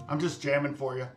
I'm just jamming for you.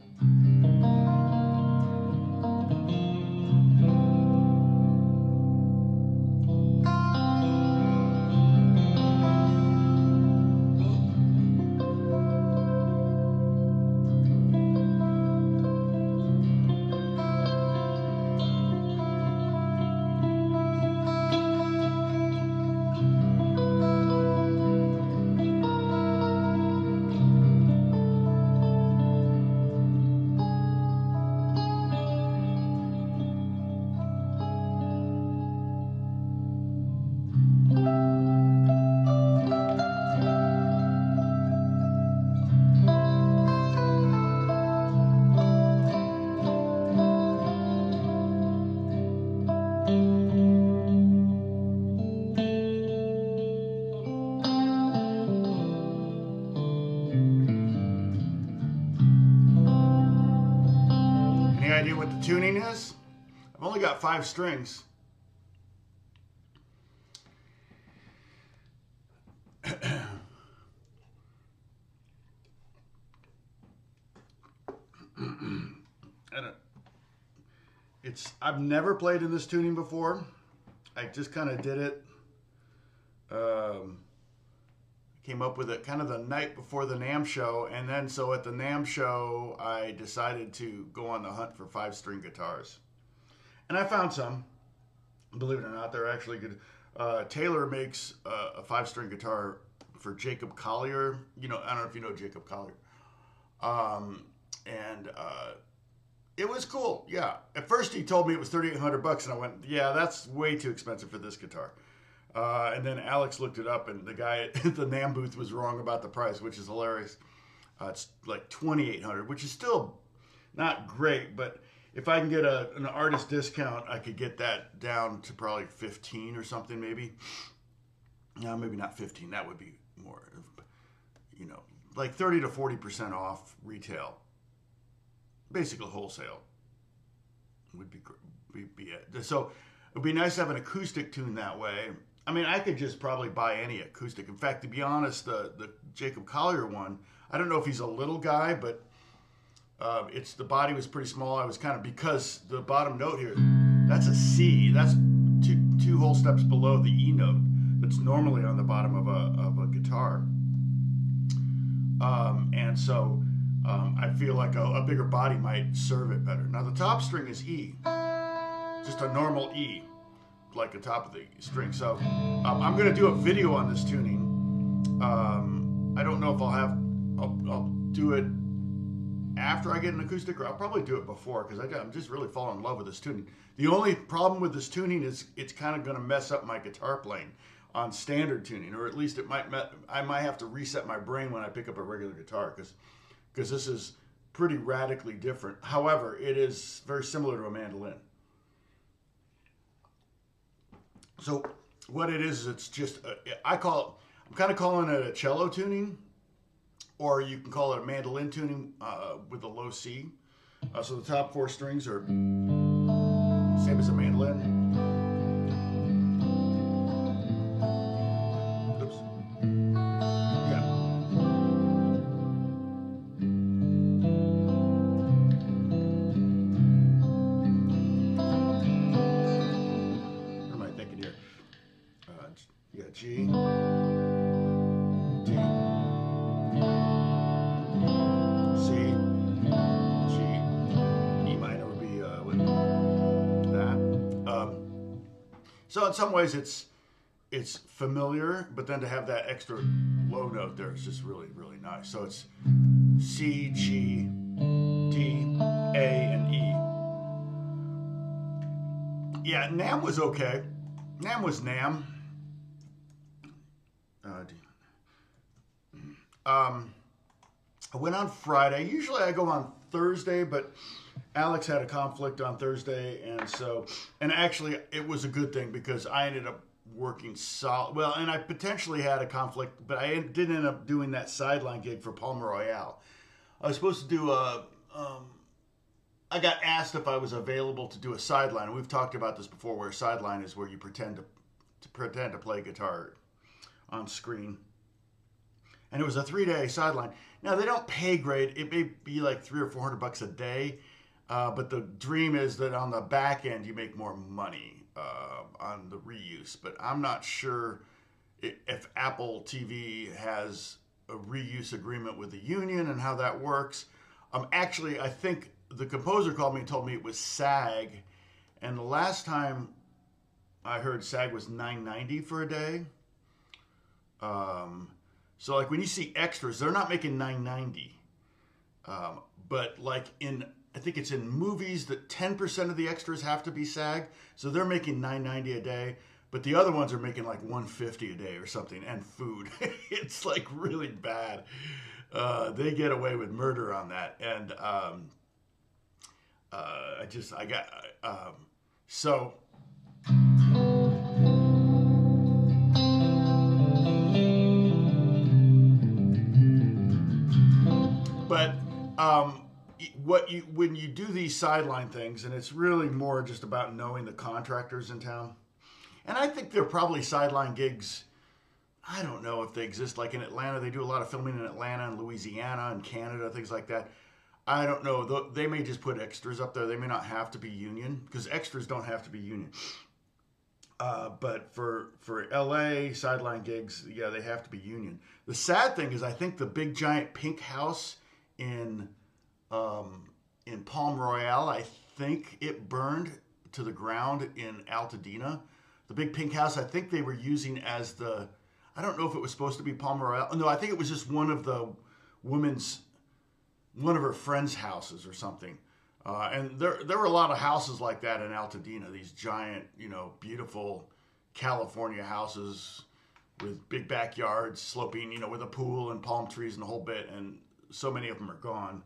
Any idea what the tuning is? I've only got 5 strings. I've never played in this tuning before. I just kind of did it. Came up with it kind of the night before the NAMM show, and then so at the NAMM show, I decided to go on the hunt for 5-string guitars, and I found some. Believe it or not, they're actually good. Taylor makes a 5-string guitar for Jacob Collier. You know, I don't know if you know Jacob Collier. It was cool. Yeah. At first he told me it was $3,800 and I went, yeah, that's way too expensive for this guitar. And then Alex looked it up and the guy at the NAMM booth was wrong about the price, which is hilarious. It's like $2,800, which is still not great, but if I can get an artist discount, I could get that down to probably 15 or something maybe. No, maybe not 15. That would be more, you know, like 30 to 40% off retail. Basically wholesale would be it. So it would be nice to have an acoustic tune that way. I mean, I could just probably buy any acoustic. In fact, to be honest, the Jacob Collier one, I don't know if he's a little guy, but the body was pretty small. I was kind of, because the bottom note here, that's a C. That's two whole steps below the E note that's normally on the bottom of a guitar. And so I feel like a bigger body might serve it better. Now the top string is E, just a normal E, like the top of the string. So I'm going to do a video on this tuning. I don't know if I'll do it after I get an acoustic, or I'll probably do it before, because I'm just really falling in love with this tuning. The only problem with this tuning is it's kind of going to mess up my guitar playing on standard tuning, or at least I might have to reset my brain when I pick up a regular guitar, because this is pretty radically different. However, it is very similar to a mandolin. So what it is it's just, I'm kind of calling it a cello tuning, or you can call it a mandolin tuning with a low C. So the top 4 strings are same as a mandolin. Oops. Yeah. What am I thinking here? Yeah, G, D, C, G, E minor would be that. So in some ways it's familiar, but then to have that extra low note there is just really, really nice. So it's C, G, D, A, and E. Yeah, NAMM was okay. NAMM was NAMM. I went on Friday. Usually I go on Thursday, but Alex had a conflict on Thursday, and actually it was a good thing because I ended up working solid. Well, and I potentially had a conflict, but I did end up doing that sideline gig for Palmer Royale. I was supposed to do I got asked if I was available to do a sideline. We've talked about this before, where a sideline is where you pretend to play guitar on screen. and it was a 3-day sideline. Now they don't pay great. It may be like $300 or $400 a day, but the dream is that on the back end you make more money on the reuse. But I'm not sure if Apple TV has a reuse agreement with the union and how that works. Actually, I think the composer called me and told me it was SAG, and the last time I heard SAG was $9.90 for a day. So like when you see extras, they're not making $9.90. But like I think it's in movies that 10% of the extras have to be SAG, so they're making $9.90 a day. But the other ones are making like $150 a day or something, and food. It's like really bad. They get away with murder on that, and so. But when you do these sideline things, and it's really more just about knowing the contractors in town, and I think there are probably sideline gigs. I don't know if they exist. Like in Atlanta, they do a lot of filming in Atlanta and Louisiana and Canada, things like that. I don't know. They may just put extras up there. They may not have to be union, because extras don't have to be union. But for LA sideline gigs, yeah, they have to be union. The sad thing is, I think the big giant pink house in Palm Royale, I think it burned to the ground in Altadena. The big pink house, I think they were using as I don't know if it was supposed to be Palm Royale. No, I think it was just one of her friends' houses or something. And there were a lot of houses like that in Altadena, these giant, beautiful California houses with big backyards, sloping, with a pool and palm trees and the whole bit, and so many of them are gone.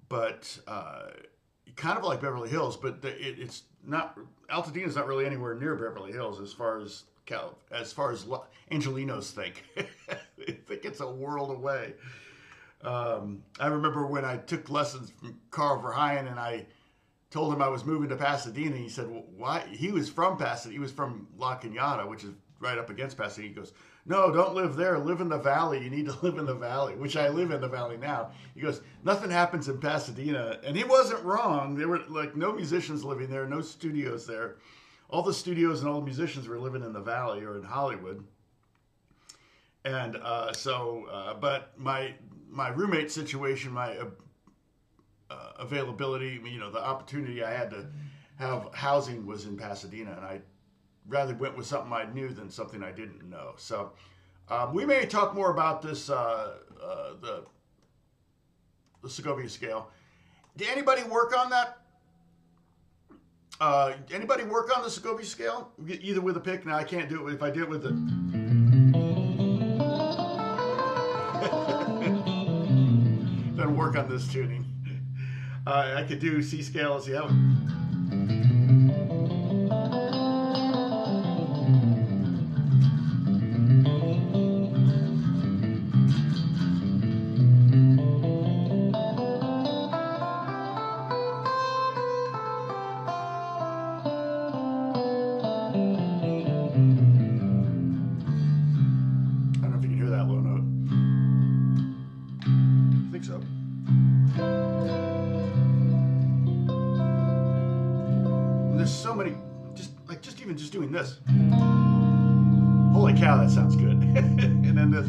But kind of like Beverly Hills, but it's not. Altadena's not really anywhere near Beverly Hills as far as Angelinos think. They think it's a world away. I remember when I took lessons from Carl Verheyen and I told him I was moving to Pasadena. He said, well, why? He was from Pasadena. He was from La Cañada, which is right up against Pasadena. He goes, no, don't live there. Live in the valley. You need to live in the valley, which I live in the valley now. He goes, nothing happens in Pasadena. And he wasn't wrong. There were like no musicians living there, no studios there. All the studios and all the musicians were living in the valley or in Hollywood. And but my roommate situation, my availability, the opportunity I had to have housing was in Pasadena, and I rather went with something I knew than something I didn't know. So we may talk more about this, the Segovia scale. Did anybody work on that? Anybody work on the Segovia scale? Either with a pick? Now I can't do it if I do it with the. Doesn't work on this tuning. I could do C scale as you have it. Just doing this. Holy cow, that sounds good. And then this.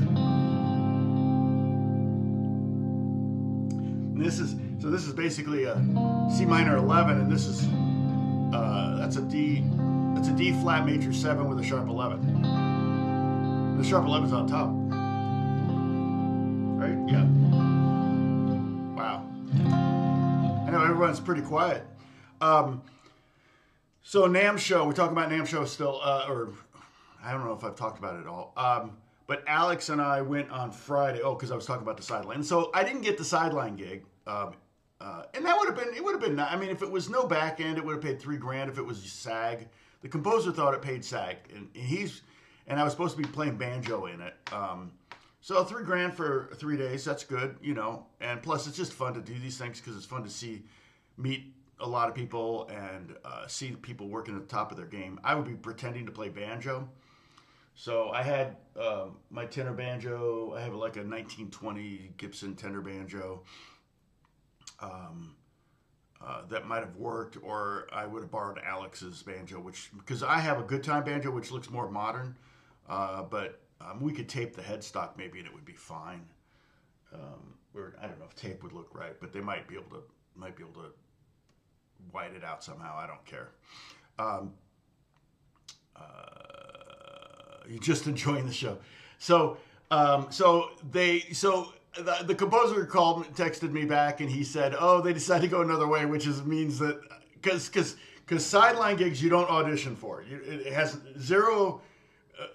And this is basically a C minor 11, and this is that's a D flat major 7 with a sharp 11. The sharp 11's on top. Right? Yeah. Wow. I know everyone's pretty quiet. So NAMM show, we're talking about NAMM show still, or I don't know if I've talked about it at all. But Alex and I went on Friday. Because I was talking about the sideline. So I didn't get the sideline gig, and that would have been. I mean, if it was no back end, it would have paid $3,000. If it was SAG, the composer thought it paid SAG, and I was supposed to be playing banjo in it. So $3,000 for 3 days, that's good, And plus, it's just fun to do these things because it's fun to meet a lot of people and see people working at the top of their game. I would be pretending to play banjo. So I had my tenor banjo. I have like a 1920 Gibson tenor banjo. Um, that might have worked, or I would have borrowed Alex's banjo, which because I have a good time banjo, which looks more modern, but we could tape the headstock maybe, and it would be fine. Or I don't know if tape would look right, but they might be able to white it out somehow. I don't care. Um, you're just enjoying the show. So, the composer texted me back, and he said, "Oh, they decided to go another way," which means that because sideline gigs you don't audition for. It has zero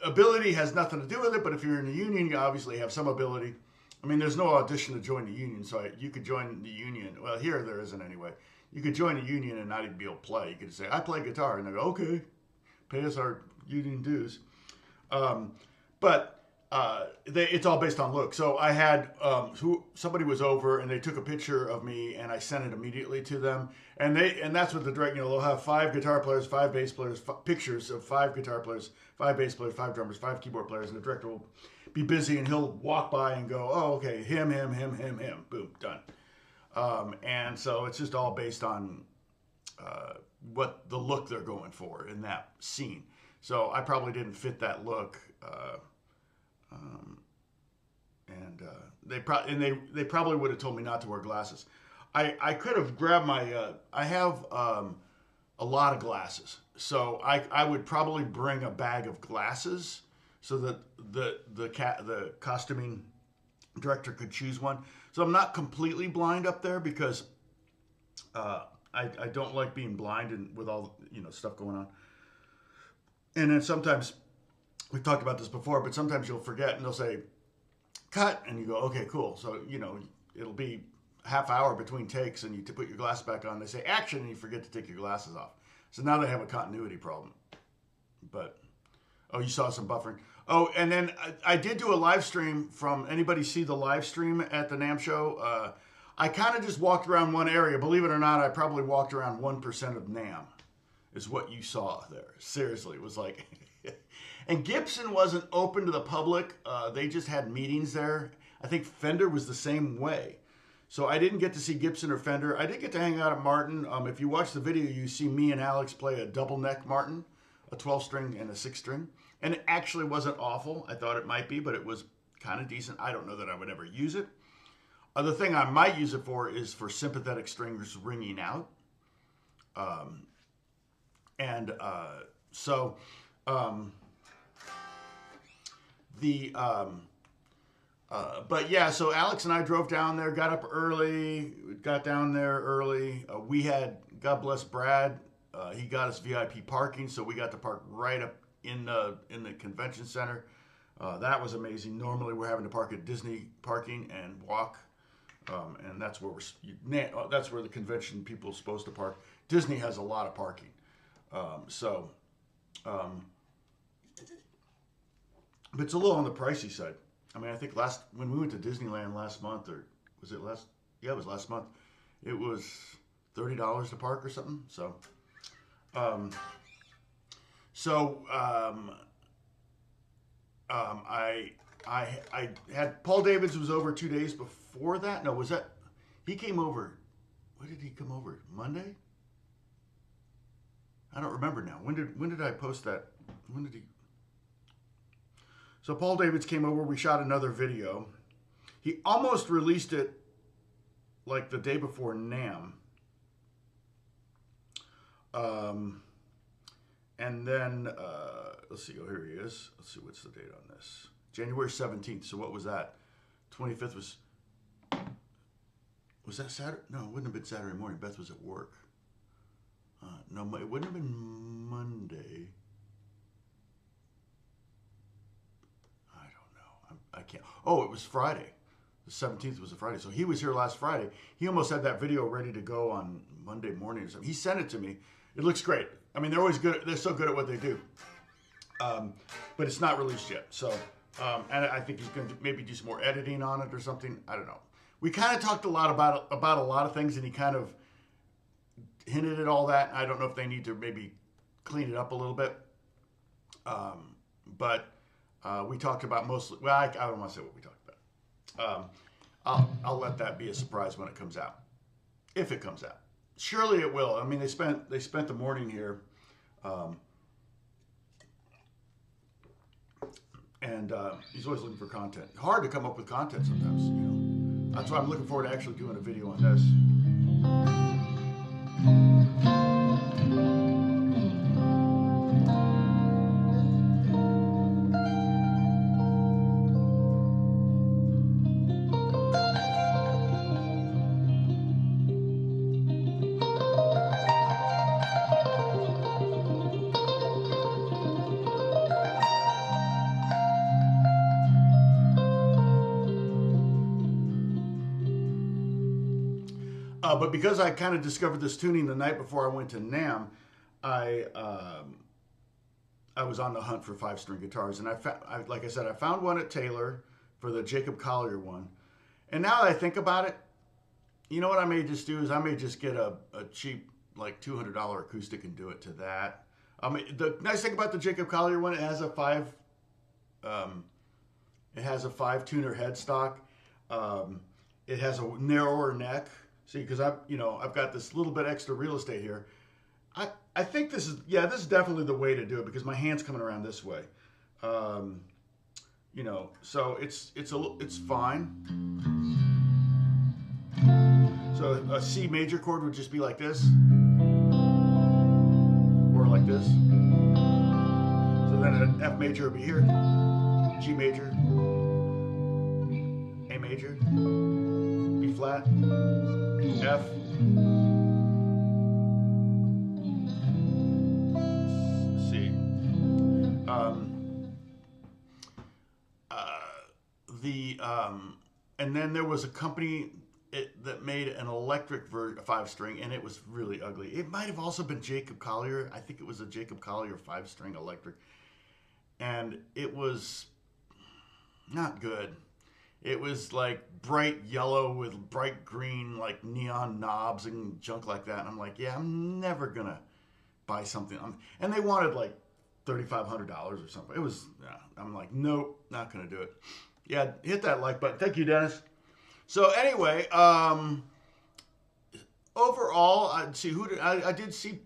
ability, has nothing to do with it. But if you're in a union, you obviously have some ability. I mean, there's no audition to join the union, so you could join the union. Well, here there isn't anyway. You could join a union and not even be able to play. You could say, "I play guitar," and they go, "Okay, pay us our union dues." But it's all based on look. So I had somebody was over and they took a picture of me and I sent it immediately to them. And that's what the director, they'll have 5 guitar players, 5 bass players, pictures of 5 guitar players, 5 bass players, 5 drummers, 5 keyboard players, and the director will be busy and he'll walk by and go, "Oh, okay, him, boom, done." And so it's just all based on what the look they're going for in that scene. So I probably didn't fit that look, and they probably would have told me not to wear glasses. I could have grabbed my. I have a lot of glasses, so I would probably bring a bag of glasses so that the costuming director could choose one. So I'm not completely blind up there because I don't like being blind and with all stuff going on. And then sometimes, we've talked about this before, but sometimes you'll forget and they'll say, "Cut," and you go, "Okay, cool." So, it'll be half hour between takes and you to put your glasses back on. They say action and you forget to take your glasses off. So now they have a continuity problem. But, you saw some buffering. Oh, and then I did do a live stream from, anybody see the live stream at the NAMM show? I kind of just walked around one area. Believe it or not, I probably walked around 1% of NAMM. Is what you saw there. Seriously, it was like, and Gibson wasn't open to the public. They just had meetings there. I think Fender was the same way. So I didn't get to see Gibson or Fender. I did get to hang out at Martin. If you watch the video, you see me and Alex play a double neck Martin, a 12-string and a 6-string. And it actually wasn't awful. I thought it might be, but it was kind of decent. I don't know that I would ever use it. The thing I might use it for is for sympathetic strings ringing out. But yeah, so Alex and I drove down there, got down there early. We had, God bless Brad, he got us VIP parking, so we got to park right up in the convention center. That was amazing. Normally we're having to park at Disney parking and walk, and that's where that's where the convention people are supposed to park. Disney has a lot of parking. But it's a little on the pricey side. I mean, I think when we went to Disneyland last month, or was it last? Yeah, it was last month. It was $30 to park or something. I had Paul Davids was over 2 days before that. No, was that he came over? When did he come over? Monday? I don't remember now. When did I post that? When did he? So Paul Davids came over. We shot another video. He almost released it like the day before NAMM. And then, let's see. Oh, here he is. Let's see. What's the date on this? January 17th. So what was that? 25th was that Saturday? No, it wouldn't have been Saturday morning. Beth was at work. No, it wouldn't have been Monday. I don't know. I can't. Oh, it was Friday. The 17th was a Friday. So he was here last Friday. He almost had that video ready to go on Monday morning or something. He sent it to me. It looks great. I mean, they're always good. They're so good at what they do. But it's not released yet. So, and I think he's going to maybe do some more editing on it or something. I don't know. We kind of talked a lot about a lot of things, and he kind of hinted at all that. I don't know if they need to maybe clean it up a little bit. But We talked about mostly. Well, I don't want to say what we talked about. I'll let that be a surprise when it comes out, if it comes out. Surely it will. I mean, they spent the morning here, and he's always looking for content. Hard to come up with content sometimes, you know. That's why I'm looking forward to actually doing a video on this. But because I kind of discovered this tuning the night before I went to NAMM, I was on the hunt for 5-string guitars, and like I said, I found one at Taylor for the Jacob Collier one. And now that I think about it, you know what I may just do is I may just get a cheap like $200 acoustic and do it to that. I mean, the nice thing about the Jacob Collier one, it has a 5 tuner headstock. It has a narrower neck. See, because I've got this little bit extra real estate here. I think this is definitely the way to do it because my hand's coming around this way. So it's fine. So a C major chord would just be like this, or like this. So then an F major would be here, G major, A major, B flat, F, C. And then there was a company that made an electric 5-string, and it was really ugly. It might have also been Jacob Collier. I think it was a Jacob Collier 5-string electric, and it was not good. It was like bright yellow with bright green, like neon knobs and junk like that. And I'm like, yeah, I'm never gonna buy something. And they wanted like $3,500 or something. It was, I'm like, nope, not gonna do it. Yeah, hit that like button. Thank you, Dennis. So anyway, overall, I did see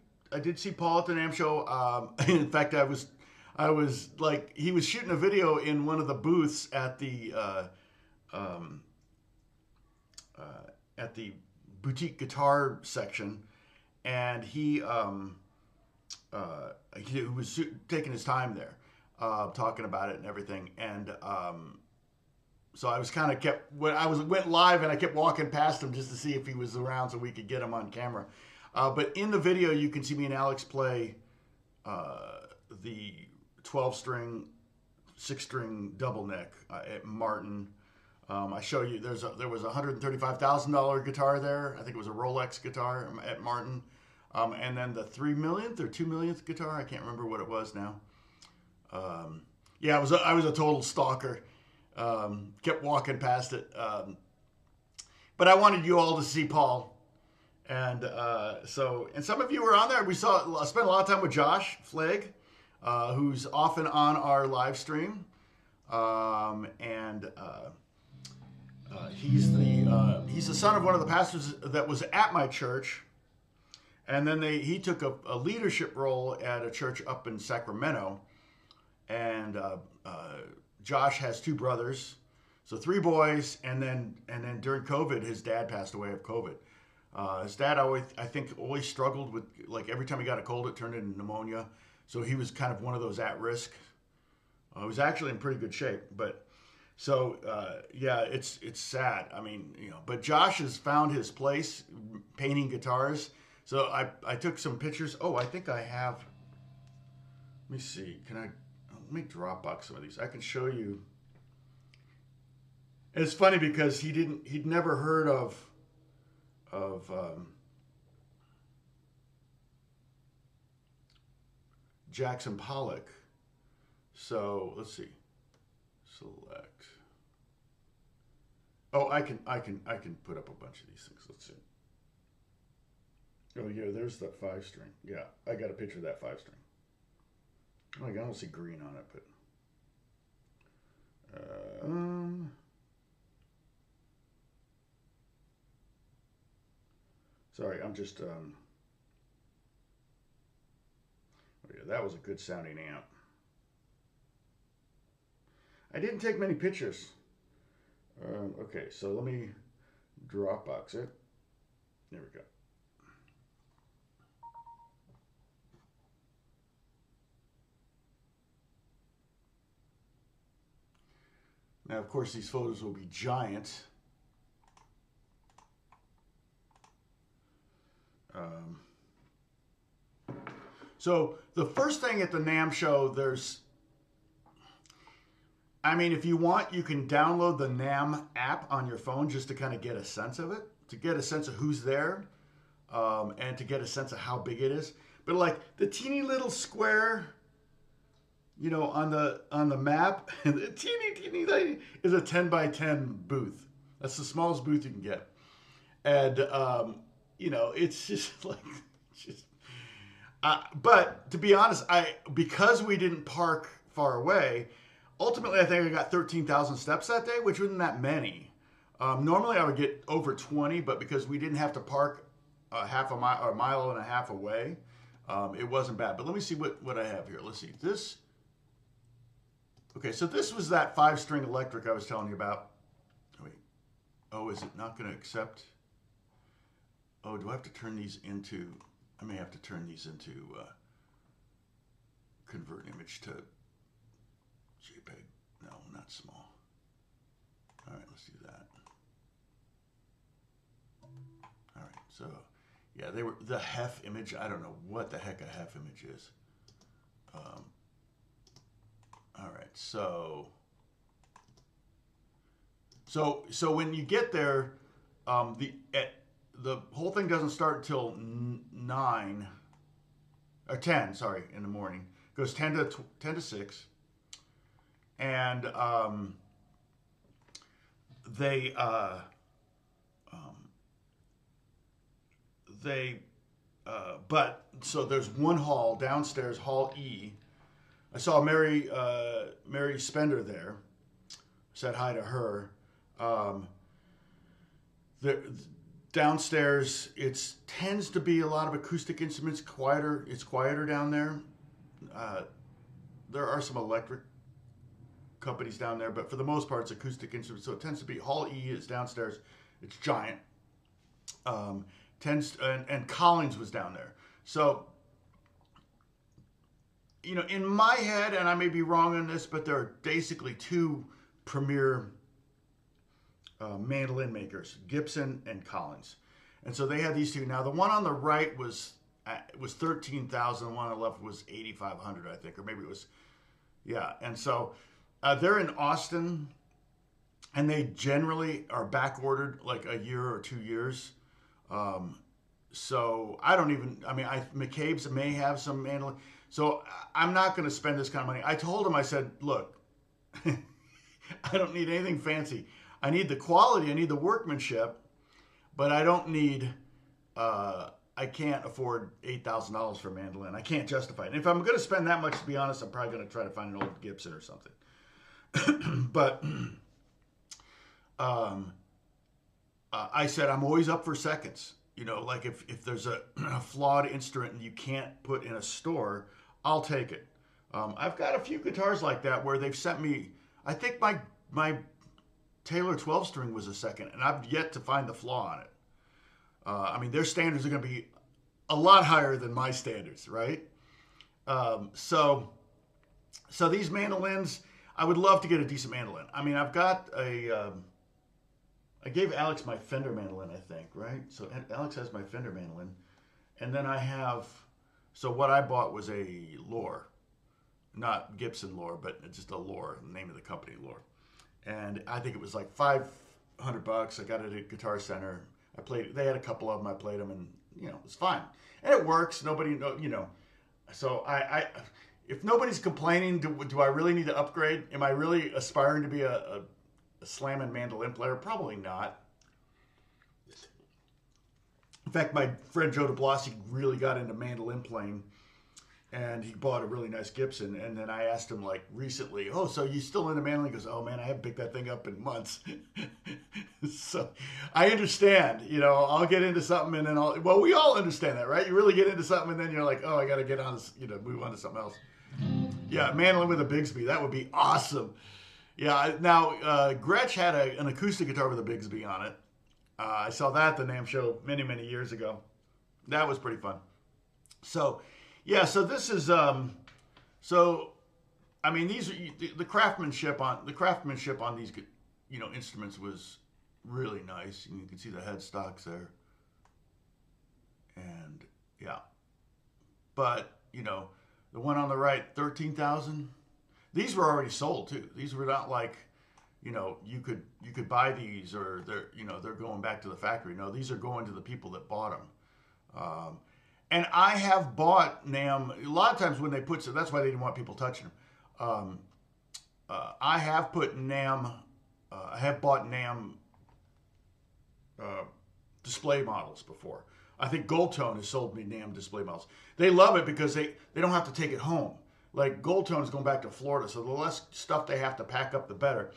Paul at the NAMM show. In fact, I was like, he was shooting a video in one of the booths at the boutique guitar section, and he was taking his time there, talking about it and everything, and so I was kind of went live, and I kept walking past him just to see if he was around so we could get him on camera. But in the video, you can see me and Alex play the 12-string, 6-string double neck at Martin. I show you there was a $135,000 guitar there. I think it was a Rolex guitar at Martin, and then the 3 millionth or 2 millionth guitar. I can't remember what it was now. I was a total stalker. Kept walking past it, but I wanted you all to see Paul, and some of you were on there. I spent a lot of time with Josh Flegg, who's often on our live stream, he's the son of one of the pastors that was at my church, and then he took a leadership role at a church up in Sacramento, and Josh has 2 brothers, so 3 boys, and then during COVID, his dad passed away of COVID. His dad always struggled with, like, every time he got a cold, it turned into pneumonia. So he was kind of one of those at risk. He was actually in pretty good shape, but so it's sad. I mean, but Josh has found his place painting guitars. So I took some pictures. Oh, I think I have. Let me see. Let me Dropbox some of these. I can show you. It's funny because he'd never heard of Jackson Pollock. So let's see. Select. Oh, I can put up a bunch of these things. Let's see. Oh yeah, there's that 5-string. Yeah, I got a picture of that 5-string. Oh, I don't see green on it, but Um, Sorry, I'm just. Oh yeah, that was a good sounding amp. I didn't take many pictures. Okay, so let me Dropbox it. There we go. Now, of course, these photos will be giant. Um, so the first thing at the NAMM show, I mean, if you want, you can download the NAMM app on your phone just to kind of get a sense of it, to get a sense of who's there, and to get a sense of how big it is. But like the teeny little square, on the map, the teeny lady is a 10 by 10 booth. That's the smallest booth you can get, and it's just like, just. But to be honest, because we didn't park far away, ultimately I think I got 13,000 steps that day, which wasn't that many. Normally I would get over 20, but because we didn't have to park half a mile or a mile and a half away, it wasn't bad. But let me see what I have here. Let's see this. Okay, so this was that 5-string electric I was telling you about. Oh, wait. Oh, is it not going to accept? Oh, do I have to turn these into? I may have to turn these into convert image to JPEG. No, not small. All right, let's do that. All right, so yeah, they were the HEF image. I don't know what the heck a HEF image is. All right, so when you get there, the whole thing doesn't start until 9 or 10, sorry, in the morning. It goes 10 to 6, and but so there's one hall downstairs, Hall E. I saw Mary Spender there. Said hi to her. Downstairs, it tends to be a lot of acoustic instruments. Quieter. It's quieter down there. There are some electric companies down there, but for the most part, it's acoustic instruments. So it tends to be Hall E is downstairs. It's giant. And Collins was down there. So, in my head, and I may be wrong on this, but there are basically two premier mandolin makers, Gibson and Collins. And so they had these two. Now, the one on the right was 13,000. The one on the left was 8,500, I think, or maybe it was, yeah. And so they're in Austin, and they generally are back ordered like a year or 2 years. So I don't even, McCabe's may have some mandolin. So I'm not going to spend this kind of money. I told him, I said, look, I don't need anything fancy. I need the quality, I need the workmanship, but I don't need, I can't afford $8,000 for a mandolin. I can't justify it. And if I'm going to spend that much, to be honest, I'm probably going to try to find an old Gibson or something. But I said, I'm always up for seconds. Like if there's a flawed instrument and you can't put in a store, I'll take it. I've got a few guitars like that where they've sent me, I think my Taylor 12-string was a second, and I've yet to find the flaw on it. Their standards are going to be a lot higher than my standards, right? So these mandolins, I would love to get a decent mandolin. I've got I gave Alex my Fender mandolin, I think, right? So Alex has my Fender mandolin, and then I have. So what I bought was a Lore, not Gibson Lore, but just a Lore, the name of the company, Lore. And I think it was like $500. I got it at Guitar Center. I played it. They had a couple of them. I played them, and it's fine. And it works. Nobody know. So I if nobody's complaining, do I really need to upgrade? Am I really aspiring to be a slamming mandolin player? Probably not. In fact, my friend Joe DeBlasi really got into mandolin playing and he bought a really nice Gibson. And then I asked him like recently, "Oh, so you still into manling?" He goes, "Oh man, I haven't picked that thing up in months." So I understand. You know, I'll get into something and then well, we all understand that, right? You really get into something and then you're like, "Oh, I got to get on this, you know, move on to something else." Yeah, mandolin with a Bigsby, that would be awesome. Yeah, now Gretsch had an acoustic guitar with a Bigsby on it. I saw that at the NAMM show many, many years ago. That was pretty fun. So, yeah, so this is so I mean these are the craftsmanship on these instruments was really nice. And you can see the headstocks there, and yeah, but the one on the right, 13,000. These were already sold too. These were not like, you could buy these or they're going back to the factory. No, these are going to the people that bought them. And I have bought NAMM a lot of times when they put, so that's why they didn't want people touching them. I have put NAMM, I have bought NAMM display models before. I think Gold Tone has sold me NAMM display models. They love it because they don't have to take it home. Like Gold Tone is going back to Florida, so the less stuff they have to pack up, the better.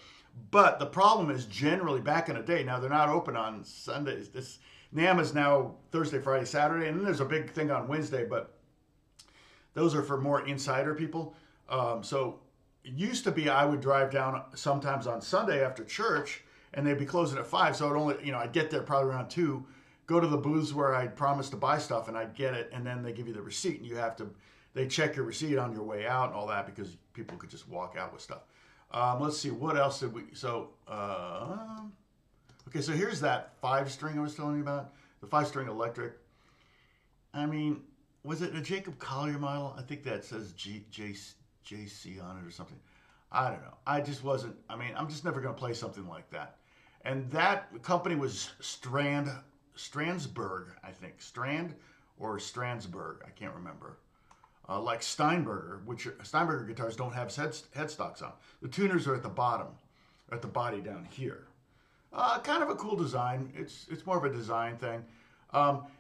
But the problem is generally back in the day, now they're not open on Sundays. This NAMM is now Thursday, Friday, Saturday, and then there's a big thing on Wednesday, but those are for more insider people. So it used to be I would drive down sometimes on Sunday after church, and they'd be closing at 5, so I'd get there probably around 2, go to the booths where I'd promised to buy stuff, and I'd get it, and then they give you the receipt, and they check your receipt on your way out and all that because people could just walk out with stuff. Let's see, what else did we, okay, so here's that 5-string I was telling you about, the 5-string electric. I mean, was it a Jacob Collier model? I think that says JC on it or something. I don't know. I just wasn't, I'm just never going to play something like that. And that company was Strandsberg, I think. Strand or Strandsberg, I can't remember. Like Steinberger, which Steinberger guitars don't have headstocks on. The tuners are at the bottom, at the body down here. Kind of a cool design. It's more of a design thing.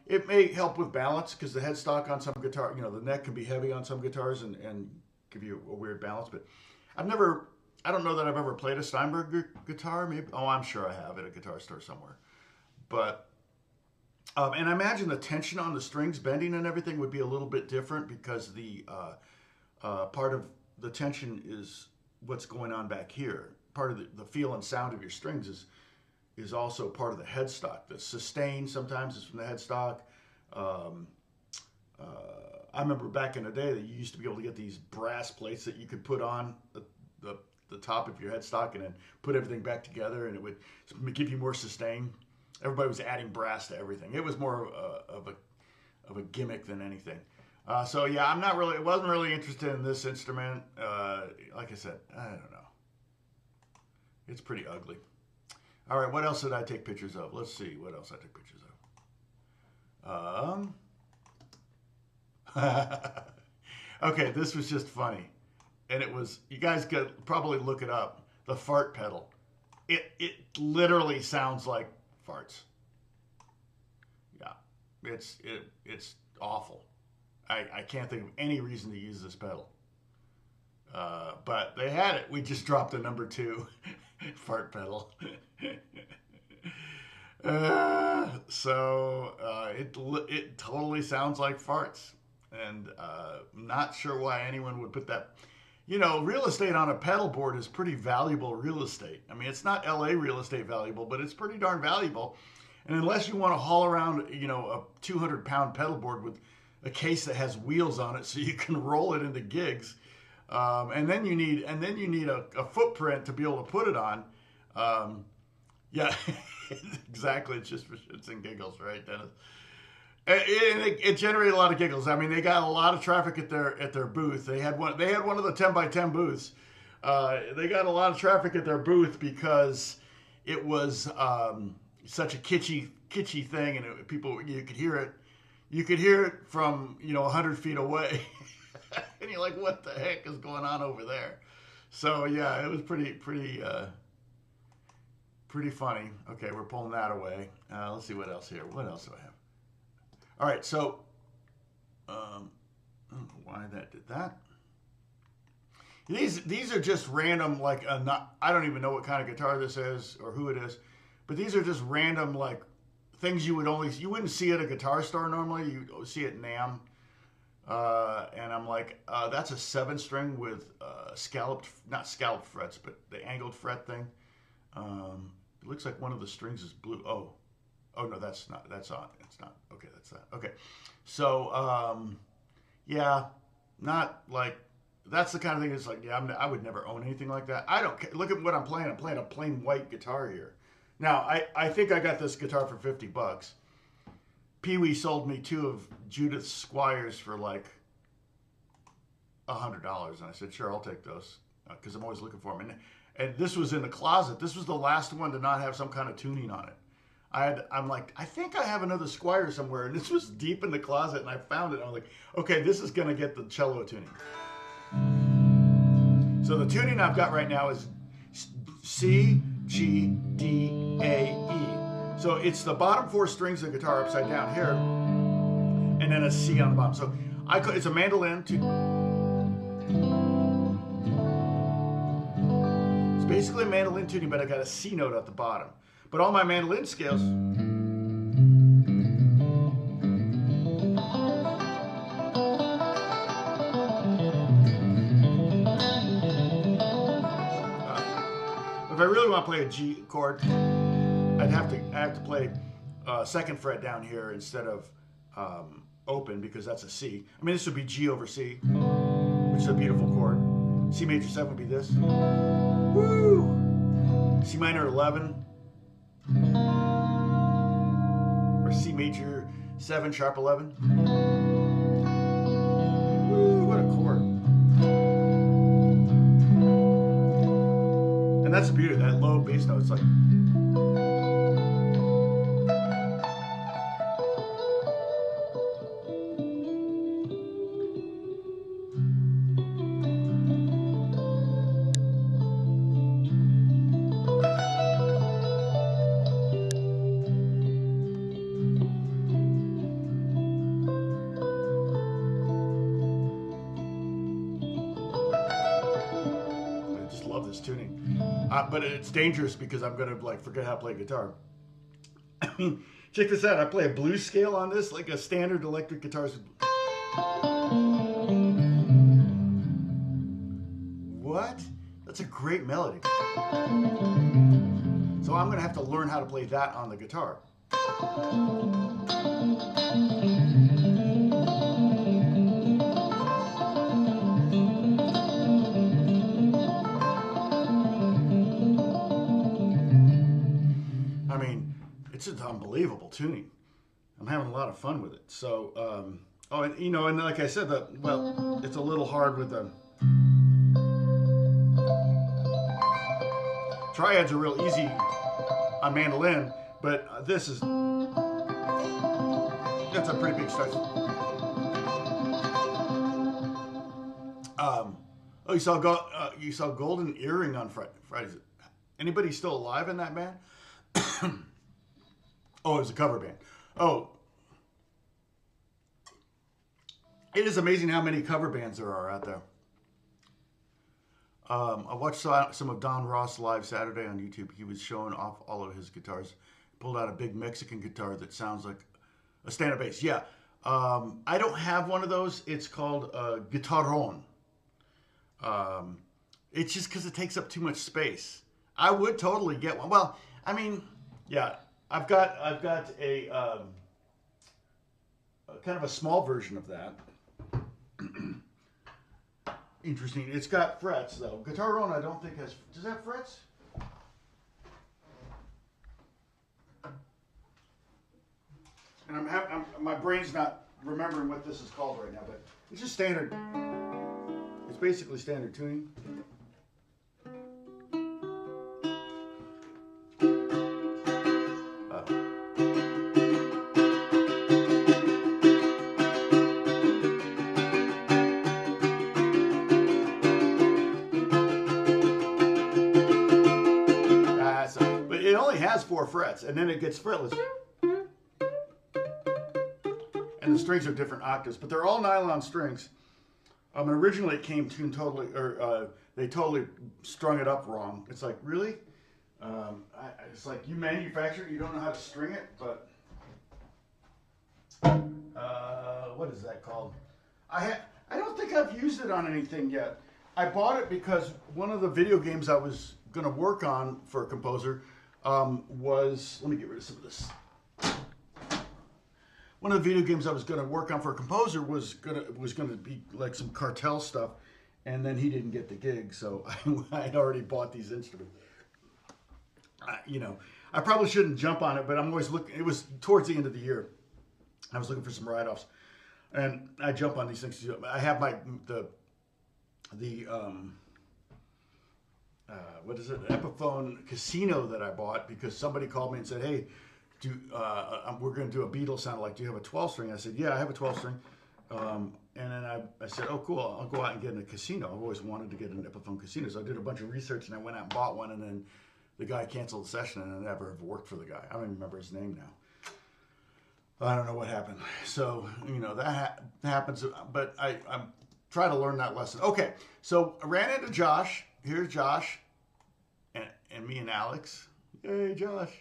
It may help with balance because the headstock on some guitar, the neck can be heavy on some guitars and give you a weird balance. But I don't know that I've ever played a Steinberger guitar. Maybe, I'm sure I have at a guitar store somewhere. But and I imagine the tension on the strings bending and everything would be a little bit different because the part of the tension is what's going on back here. Part of the feel and sound of your strings is also part of the headstock. The sustain sometimes is from the headstock. I remember back in the day that you used to be able to get these brass plates that you could put on the top of your headstock and then put everything back together, and it would give you more sustain. Everybody was adding brass to everything. It was more of a gimmick than anything. So yeah, wasn't really interested in this instrument. Like I said, I don't know. It's pretty ugly. All right, what else did I take pictures of? Let's see what else I took pictures of. Okay, this was just funny. And it was, you guys could probably look it up. The fart pedal. It literally sounds like farts. Yeah, it's awful. I can't think of any reason to use this pedal. But they had it. We just dropped the number 2 fart pedal. It totally sounds like farts. And not sure why anyone would put that. Real estate on a pedal board is pretty valuable real estate. It's not LA real estate valuable, but it's pretty darn valuable. And unless you want to haul around, a 200-pound pedal board with a case that has wheels on it so you can roll it into gigs, and then you need a footprint to be able to put it on. Yeah, exactly. It's just for shits and giggles, right, Dennis? It generated a lot of giggles. They got a lot of traffic at their booth. They had one of the 10x10 booths. They got a lot of traffic at their booth because it was such a kitschy thing, and you could hear it. You could hear it from 100 feet away, and you're like, "What the heck is going on over there?" So yeah, it was pretty funny. Okay, we're pulling that away. Let's see what else here. What else do I have? All right, so I don't know why that did that. These are just random, like, I don't even know what kind of guitar this is or who it is, but these are just random, like, things you wouldn't see at a guitar store normally. You see it at NAMM. And I'm like, that's a 7-string with not scalloped frets, but the angled fret thing. It looks like one of the strings is blue. Oh no, that's not. That's on. It's not. Okay, that's that. Okay, so yeah, not like that's the kind of thing. It's like, yeah, I would never own anything like that. I don't care. Look at what I'm playing. I'm playing a plain white guitar here. Now I think I got this guitar for $50. Pee Wee sold me 2 of Judith Squires for like $100, and I said, sure, I'll take those because I'm always looking for them. And this was in the closet. This was the last one to not have some kind of tuning on it. I'm like, I think I have another Squire somewhere, and this was deep in the closet, and I found it. I was like, okay, this is gonna get the cello tuning. So the tuning I've got right now is C, G, D, A, E. So it's the bottom 4 strings of the guitar upside down here, and then a C on the bottom. So it's a mandolin. It's basically a mandolin tuning, but I got a C note at the bottom. But all my mandolin scales. If I really want to play a G chord, I have to play 2nd fret down here instead of open, because that's a C. I mean, this would be G over C, which is a beautiful chord. C major 7 would be this. Woo! C minor 11. Or C major 7 sharp 11. Woo, what a chord. And that's the beauty of that low bass note. It's like, tuning, but it's dangerous because I'm gonna like forget how to play guitar. I mean, check this out. I play a blues scale on this, like a standard electric guitar. What? That's a great melody. So I'm gonna have to learn how to play that on the guitar. It's just unbelievable tuning. I'm having a lot of fun with it. So, and you know, and like I said, well, it's a little hard with the triads are real easy on mandolin, but that's a pretty big stretch. Oh, you saw Golden Earring on Friday. Anybody still alive in that band? Oh, it was a cover band. Oh. It is amazing how many cover bands there are out there. I watched some of Don Ross live Saturday on YouTube. He was showing off all of his guitars. Pulled out a big Mexican guitar that sounds like a standard bass. Yeah. I don't have one of those. It's called a guitarron. It's just because it takes up too much space. I would totally get one. Well, I mean, yeah. I've got a kind of a small version of that. Interesting. It's got frets though. Guitarron I don't think has. Does that have frets? And my brain's not remembering what this is called right now, but it's just standard. It's basically standard tuning. It only has 4 frets, and then it gets fretless. And the strings are different octaves, but they're all nylon strings. And originally it came tuned totally, or they totally strung it up wrong. It's like, really? It's like you manufacture it, you don't know how to string it, but what is that called? I don't think I've used it on anything yet. I bought it because one of the video games I was going to work on for a composer was, let me get rid of some of this. One of the video games I was going to work on for a composer was going to be like some cartel stuff, and then he didn't get the gig, so I'd already bought these instruments. I probably shouldn't jump on it, but I'm always looking. It was towards the end of the year. I was looking for some write-offs, and I jump on these things. I have what is it? Epiphone Casino that I bought because somebody called me and said, "Hey, we're going to do a Beatles sound like. Do you have a 12-string?" I said, "Yeah, I have a 12-string." And then I said, "Oh, cool. I'll go out and get in a casino." I've always wanted to get an Epiphone Casino, so I did a bunch of research and I went out and bought one, and then the guy canceled the session, and I never have worked for the guy. I don't even remember his name now. I don't know what happened. So, that happens, but I'm trying to learn that lesson. Okay, so I ran into Josh. Here's Josh and me and Alex. Hey, Josh.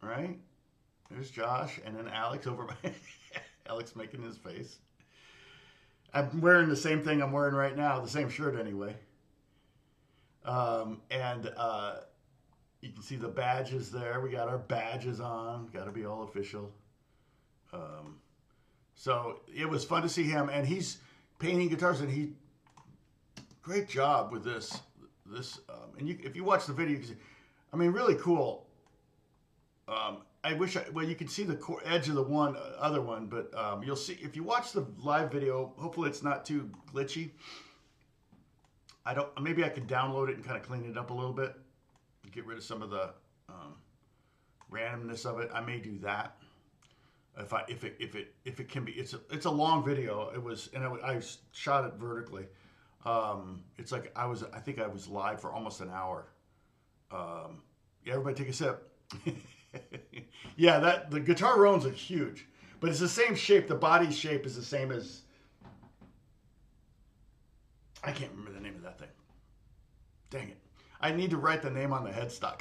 All right, there's Josh, and then Alex over my Alex making his face. I'm wearing the same thing I'm wearing right now, the same shirt anyway. You can see the badges there. We got our badges on. Got to be all official. So it was fun to see him, and he's painting guitars, and great job with this. And if you watch the video, you can see, really cool. You can see the edge of the other one, but you'll see if you watch the live video. Hopefully, it's not too glitchy. Maybe I could download it and kind of clean it up a little bit, get rid of some of the randomness of it. I may do that if it can be. It's a long video. I shot it vertically. It's like I think I was live for almost an hour. Everybody take a sip. Yeah, the guitar roans are huge, but it's the same shape. The body shape is the same as. I can't remember the name of that thing. Dang it. I need to write the name on the headstock,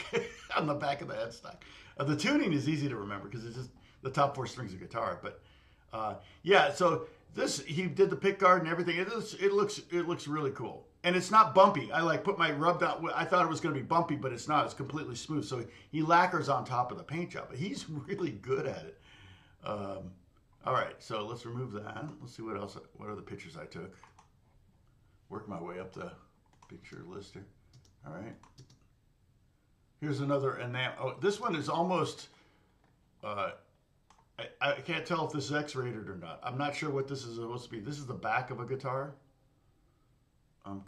on the back of the headstock. The tuning is easy to remember because it's just the top 4 strings of guitar. But so he did the pick guard and everything. It looks really cool. And it's not bumpy. I put my rubbed out. I thought it was going to be bumpy, but it's not. It's completely smooth. So he lacquers on top of the paint job. But he's really good at it. All right, so let's remove that. Let's see what else. What other pictures I took. Work my way up the picture list here. All right. Here's another enamel. Oh, this one is almost. I can't tell if this is X-rated or not. I'm not sure what this is supposed to be. This is the back of a guitar. I'm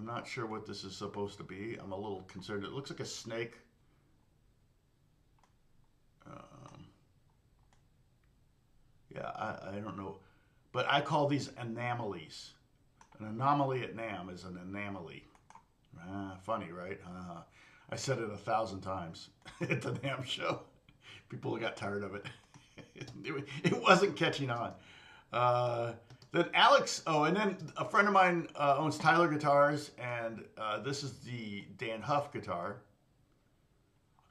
not sure what this is supposed to be. I'm a little concerned. It looks like a snake. I don't know, but I call these anomalies. An anomaly at NAMM is an anomaly. Funny, right? I said it 1,000 times at the NAMM show. People got tired of it. It wasn't catching on. Then Alex, and then a friend of mine owns Tyler Guitars, and this is the Dan Huff guitar.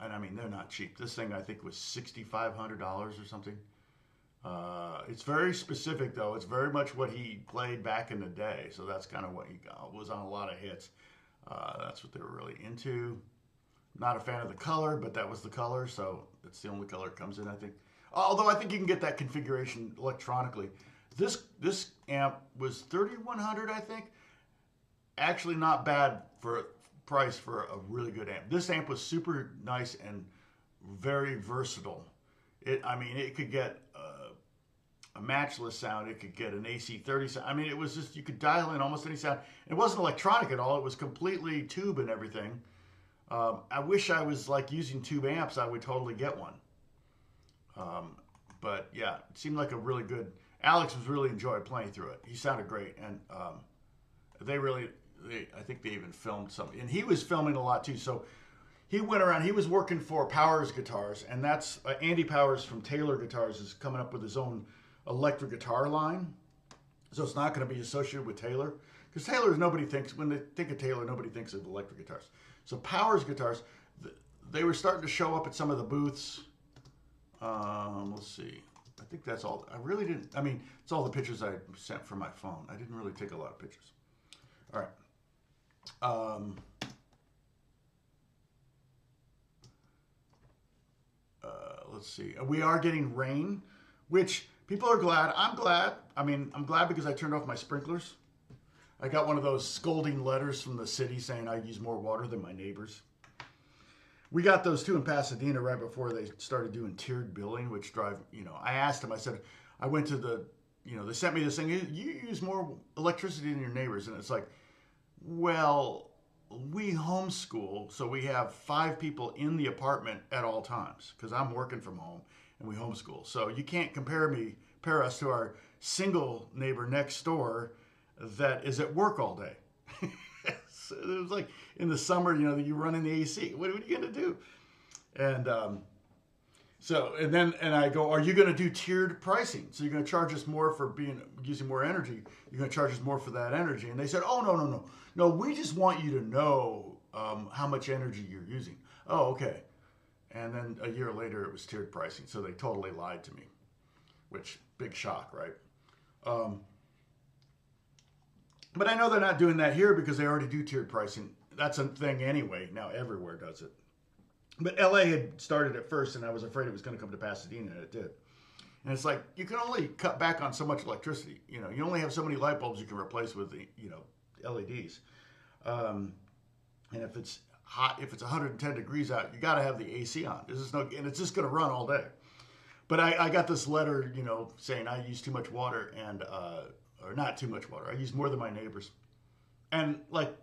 And they're not cheap. This thing I think was $6,500 or something. It's very specific though. It's very much what he played back in the day. So that's kind of what he was on a lot of hits. That's what they were really into. Not a fan of the color, but that was the color. So that's the only color it comes in, I think. Although I think you can get that configuration electronically. This amp was $3,100, I think. Actually not bad for a price for a really good amp. This amp was super nice and very versatile. It could get a matchless sound. It could get an AC30 sound. It was just, you could dial in almost any sound. It wasn't electronic at all. It was completely tube and everything. I wish I was using tube amps. I would totally get one. But yeah, it seemed like a really good. Alex was really enjoyed playing through it. He sounded great, and I think they even filmed something, and he was filming a lot too. So he went around. He was working for Powers Guitars, and that's Andy Powers from Taylor Guitars is coming up with his own electric guitar line. So it's not going to be associated with Taylor. Because Taylor, nobody thinks, when they think of Taylor, nobody thinks of electric guitars. So Powers guitars, they were starting to show up at some of the booths. Let's see. I think that's all. I really didn't, I mean, it's all the pictures I sent from my phone. I didn't really take a lot of pictures. All right. Let's see. We are getting rain, which people are glad. I'm glad. I mean, I'm glad because I turned off my sprinklers. I got one of those scolding letters from the city saying I use more water than my neighbors. We got those too in Pasadena right before they started doing tiered billing, which I asked them, I said, I went to they sent me this thing, you use more electricity than your neighbors. And it's like, well, we homeschool, so we have 5 people in the apartment at all times because I'm working from home and we homeschool. So you can't compare us to our single neighbor next door that is at work all day. So it was like in the summer, you run in the AC. What are you going to do? And and I go, are you going to do tiered pricing? So you're going to charge us more for using more energy. You're going to charge us more for that energy. And they said, oh, no. We just want you to know how much energy you're using. Oh, okay. And then a year later, it was tiered pricing. So they totally lied to me, which big shock, right? But I know they're not doing that here because they already do tiered pricing. That's a thing anyway. Now everywhere does it. But LA had started it first, and I was afraid it was going to come to Pasadena, and it did. And it's like, you can only cut back on so much electricity. You only have so many light bulbs you can replace with, LEDs. And if it's hot, if it's 110 degrees out, you got to have the AC on. And it's just going to run all day. But I got this letter, saying I use too much water or not too much water. I use more than my neighbors. And like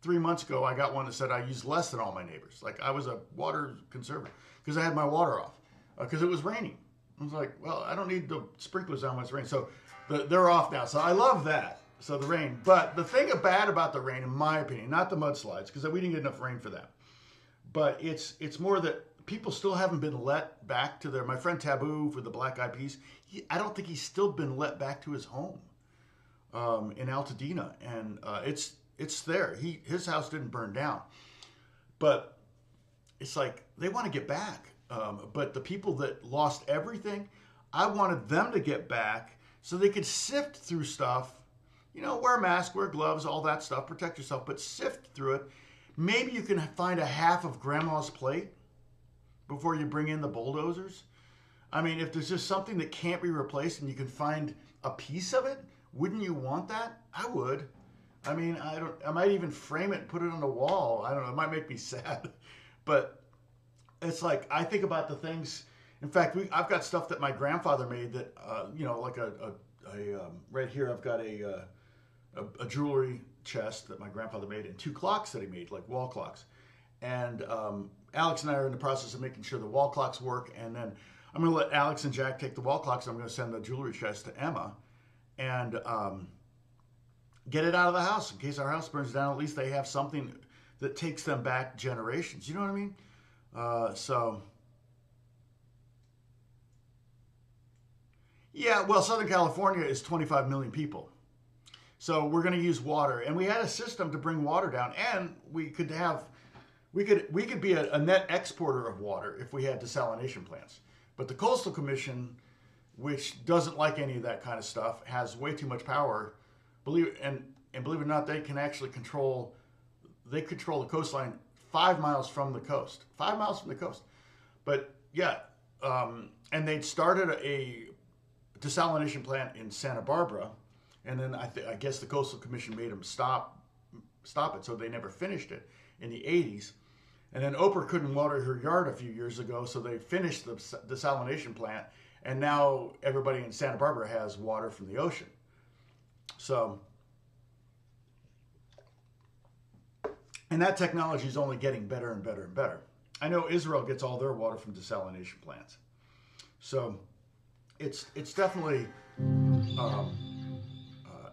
3 months ago, I got one that said I use less than all my neighbors. Like I was a water conservative because I had my water off because it was raining. I was like, well, I don't need the sprinklers on when it's raining. So they're off now. So I love that. So the rain. But the thing bad about the rain, in my opinion, not the mudslides, because we didn't get enough rain for that. But it's more that people still haven't been let back to my friend Taboo for the Black Eyed Peas. I don't think he's still been let back to his home in Altadena, and it's there. His house didn't burn down, but it's like they want to get back. But the people that lost everything, I wanted them to get back so they could sift through stuff. Wear a mask, wear gloves, all that stuff, protect yourself, but sift through it. Maybe you can find a half of grandma's plate before you bring in the bulldozers. I mean, if there's just something that can't be replaced and you can find a piece of it, wouldn't you want that? I would. I mean, I might even frame it and put it on the wall. I don't know. It might make me sad. But it's like, I think about the things. In fact, I've got stuff that my grandfather made that, like right here, I've got a jewelry chest that my grandfather made and 2 clocks that he made, like wall clocks. And Alex and I are in the process of making sure the wall clocks work. And then I'm going to let Alex and Jack take the wall clocks. I'm going to send the jewelry chest to Emma and get it out of the house in case our house burns down. At least they have something that takes them back generations. You know what I mean? Yeah, well, Southern California is 25 million people. So we're going to use water. And we had a system to bring water down. And we could be a net exporter of water if we had desalination plants. But the Coastal Commission, which doesn't like any of that kind of stuff, has way too much power. Believe it or not, they can actually control the coastline 5 miles from the coast. 5 miles from the coast. But yeah, and they'd started a desalination plant in Santa Barbara, and then I guess the Coastal Commission made them stop it, so they never finished it in the 80s. And then Oprah couldn't water her yard a few years ago, so they finished the desalination plant, and now everybody in Santa Barbara has water from the ocean. So, and that technology is only getting better and better and better. I know Israel gets all their water from desalination plants. So it's definitely,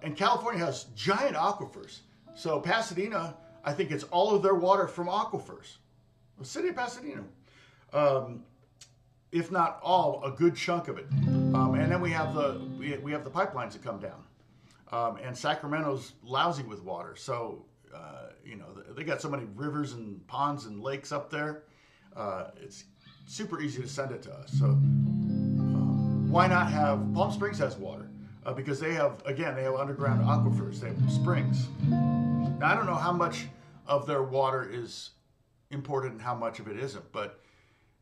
and California has giant aquifers. So Pasadena, I think it's all of their water from aquifers. The city of Pasadena, if not all, a good chunk of it. And then we have the pipelines that come down. And Sacramento's lousy with water. So, they got so many rivers and ponds and lakes up there. It's super easy to send it to us. So, why not have Palm Springs has water? Because they have underground aquifers, they have springs. Now, I don't know how much of their water is imported and how much of it isn't, but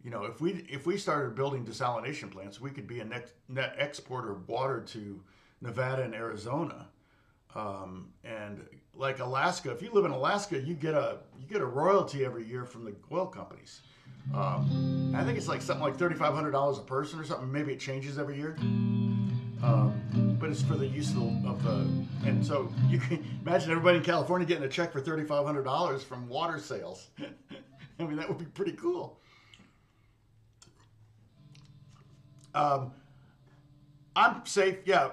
if we started building desalination plants, we could be a net exporter of water to Nevada and Arizona, and like Alaska. If you live in Alaska, you get a royalty every year from the oil companies. I think it's like something like $3,500 a person or something. Maybe it changes every year, but it's for the use of the. And so you can imagine everybody in California getting a check for $3,500 from water sales. I mean, that would be pretty cool. I'm safe. Yeah,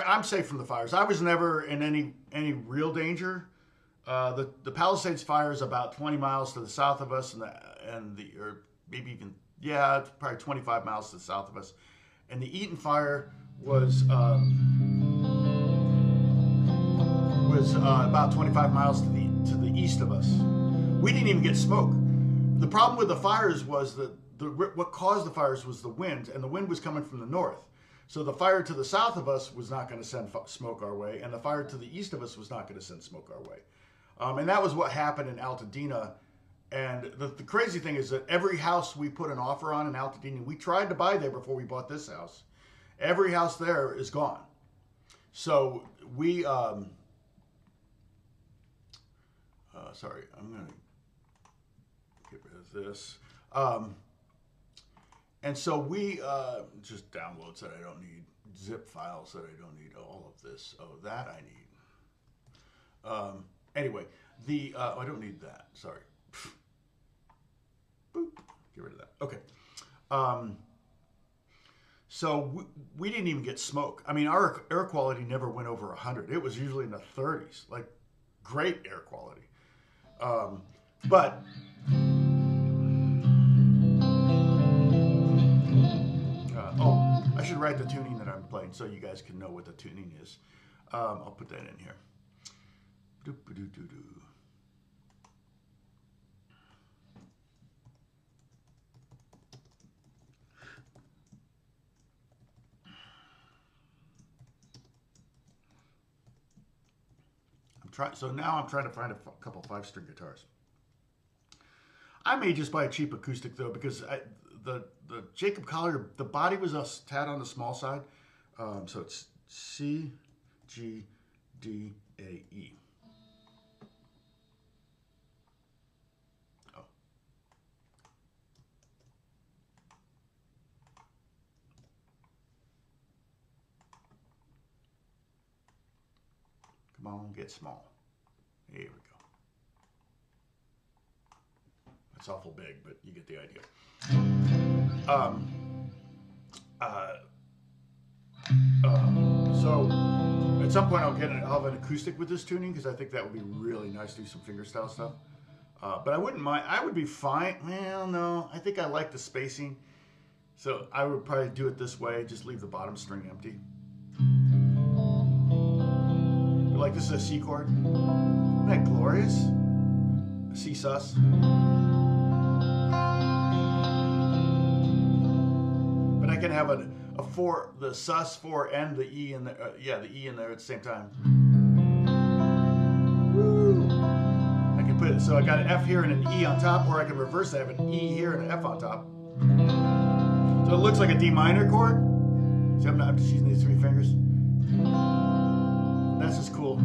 I'm safe from the fires. I was never in any real danger. The Palisades fire is about 20 miles to the south of us, or maybe even it's probably 25 miles to the south of us. And the Eaton fire was about 25 miles to the east of us. We didn't even get smoke. The problem with the fires was that what caused the fires was the wind, and the wind was coming from the north. So the fire to the south of us was not going to send smoke our way, and the fire to the east of us was not going to send smoke our way. And that was what happened in Altadena. And the crazy thing is that every house we put an offer on in Altadena, we tried to buy there before we bought this house. Every house there is gone. So we, sorry, I'm going to get rid of this. And so we just downloads that I don't need, zip files that I don't need, all of this. Oh, that I need. Anyway, I don't need that. Sorry. Boop. Get rid of that. Okay. So we didn't even get smoke. I mean, our air quality never went over 100. It was usually in the 30s, like great air quality. But I should write the tuning that I'm playing so you guys can know what the tuning is. I'll put that in here. Doop-a-doo-doo-doo. So now I'm trying to find a couple 5-string guitars. I may just buy a cheap acoustic though, because the Jacob Collier, the body was a tad on the small side. So it's C, G, D, A, E. Oh. Come on, get small. Here we go. It's awful big, but you get the idea. So at some point I'll have an acoustic with this tuning, because I think that would be really nice to do some fingerstyle stuff. But I wouldn't mind. I would be fine. Well, no, I think I like the spacing. So I would probably do it this way. Just leave the bottom string empty. But like this is a C chord. Isn't that glorious? A C sus. But I can have a 4, the sus 4 and the E in there. The E in there at the same time. Woo! I can put it, so I got an F here and an E on top, or I can reverse it. I have an E here and an F on top. So it looks like a D minor chord. See, I'm just using these 3 fingers. That's just cool.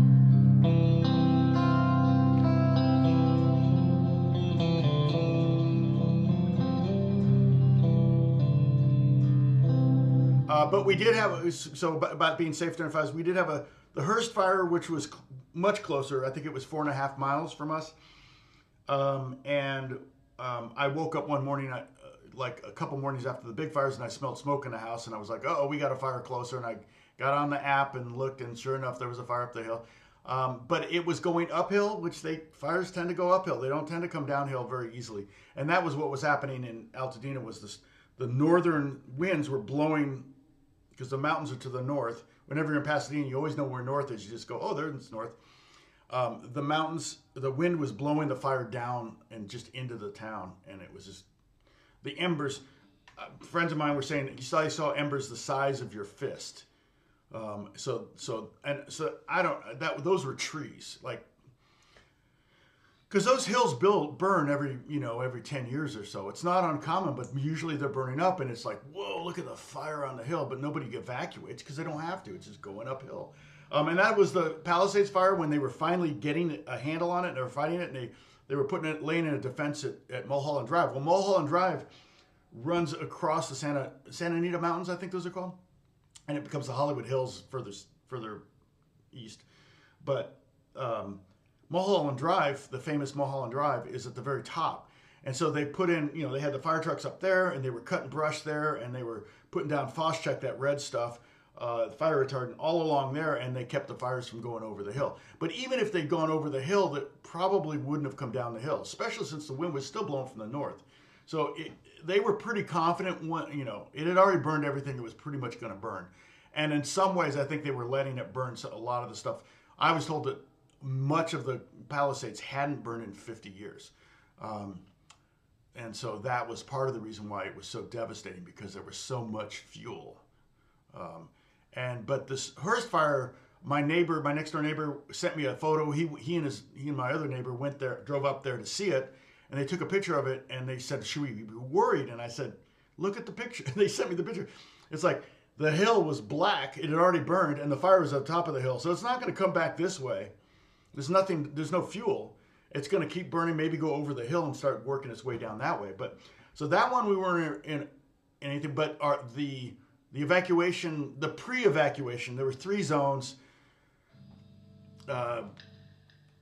But we did have, so about being safe during fires, we did have the Hearst fire, which was much closer. I think it was 4.5 miles from us. I woke up one morning, like a couple mornings after the big fires, and I smelled smoke in the house, and I was like, oh, we got a fire closer. And I got on the app and looked, and sure enough, there was a fire up the hill. But it was going uphill, which fires tend to go uphill. They don't tend to come downhill very easily. And that was what was happening in Altadena, was the northern winds were blowing, because the mountains are to the north, whenever you're in Pasadena, you always know where north is. You just go, oh, there's north. The mountains, the wind was blowing the fire down and just into the town, and it was just the embers. Friends of mine were saying that you saw embers the size of your fist. So I don't. Those were trees, like, because those hills burn every 10 years or so. It's not uncommon, but usually they're burning up, and it's like, whoa, look at the fire on the hill. But nobody evacuates because they don't have to. It's just going uphill. And that was the Palisades fire when they were finally getting a handle on it. And they were fighting it, and they were laying in a defense at Mulholland Drive. Well, Mulholland Drive runs across the Santa Anita Mountains, I think those are called, and it becomes the Hollywood Hills further east. But Mulholland Drive, the famous Mulholland Drive, is at the very top. And so they put in, they had the fire trucks up there, and they were cutting brush there, and they were putting down Phos-Chek, that red stuff, fire retardant, all along there, and they kept the fires from going over the hill. But even if they'd gone over the hill, that probably wouldn't have come down the hill, especially since the wind was still blowing from the north. So they were pretty confident, it had already burned everything it was pretty much going to burn. And in some ways, I think they were letting it burn a lot of the stuff. I was told that much of the Palisades hadn't burned in 50 years. And so that was part of the reason why it was so devastating, because there was so much fuel. But this Hearst fire, my next door neighbor sent me a photo. He and my other neighbor drove up there to see it, and they took a picture of it, and they said, should we be worried? And I said, look at the picture. They sent me the picture. It's like the hill was black. It had already burned, and the fire was on top of the hill. So it's not going to come back this way. There's no fuel. It's going to keep burning, maybe go over the hill and start working its way down that way. But so that one we weren't in anything, but the evacuation, the pre-evacuation, there were 3 zones.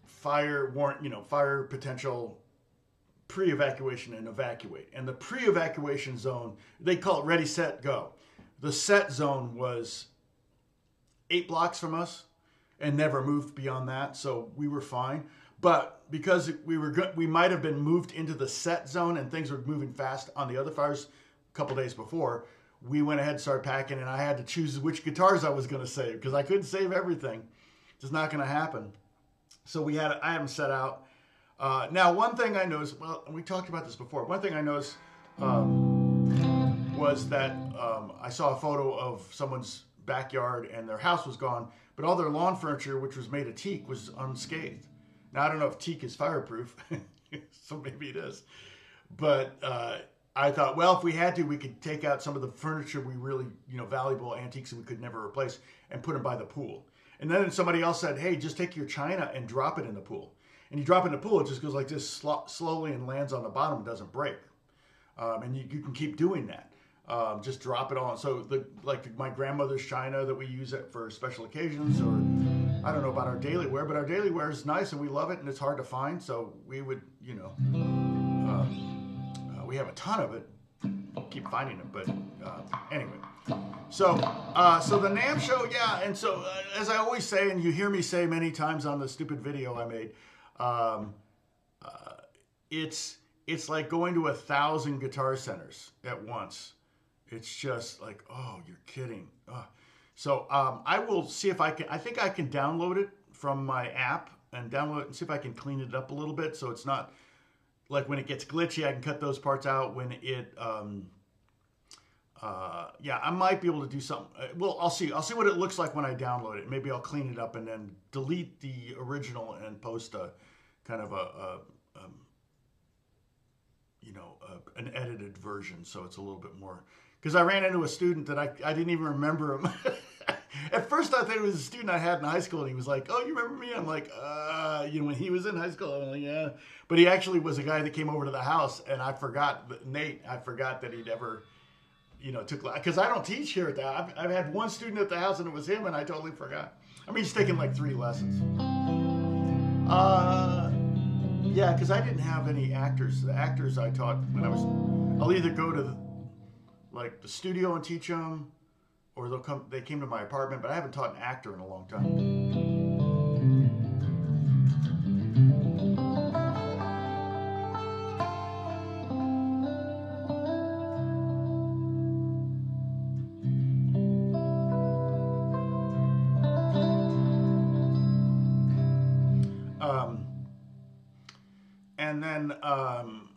Fire potential, pre-evacuation, and evacuate. And the pre-evacuation zone, they call it ready, set, go. The set zone was 8 blocks from us and never moved beyond that, so we were fine. But because we might have been moved into the set zone and things were moving fast on the other fires a couple days before, we went ahead and started packing, and I had to choose which guitars I was going to save because I couldn't save everything. It's just not going to happen. So I had them set out. Now, one thing I noticed, well, we talked about this before. One thing I noticed was that I saw a photo of someone's backyard and their house was gone, but all their lawn furniture, which was made of teak, was unscathed. Now, I don't know if teak is fireproof, so maybe it is. But I thought, well, if we had to, we could take out some of the furniture we really, valuable antiques that we could never replace and put them by the pool. And then somebody else said, hey, just take your china and drop it in the pool. And you drop it in the pool, it just goes like this slowly and lands on the bottom and doesn't break. And you can keep doing that. Just drop it on. So my grandmother's china that we use it for special occasions, or I don't know about our daily wear, but our daily wear is nice and we love it and it's hard to find. So we would, we have a ton of it. Keep finding it, but anyway. So the NAMM show, yeah. And so as I always say, and you hear me say many times on the stupid video I made, it's like going to 1,000 guitar centers at once. It's just like, oh, you're kidding. So I will see if I think I can download it from my app and download it and see if I can clean it up a little bit so it's not like when it gets glitchy, I can cut those parts out. When it, I might be able to do something. Well, I'll see. I'll see what it looks like when I download it. Maybe I'll clean it up and then delete the original and post a kind of an edited version, so it's a little bit more. Because I ran into a student that I didn't even remember him. At first, I thought it was a student I had in high school, and he was like, "Oh, you remember me?" I'm like, when he was in high school, I'm like, "Yeah." But he actually was a guy that came over to the house, and I forgot that Nate. I forgot that he'd ever, took, because I don't teach here at that. I've had one student at the house, and it was him, and I totally forgot. I mean, he's taken like 3 lessons. Yeah, because I didn't have any actors. The actors I taught when I'll either go to the studio and teach them, or they came to my apartment, but I haven't taught an actor in a long time. then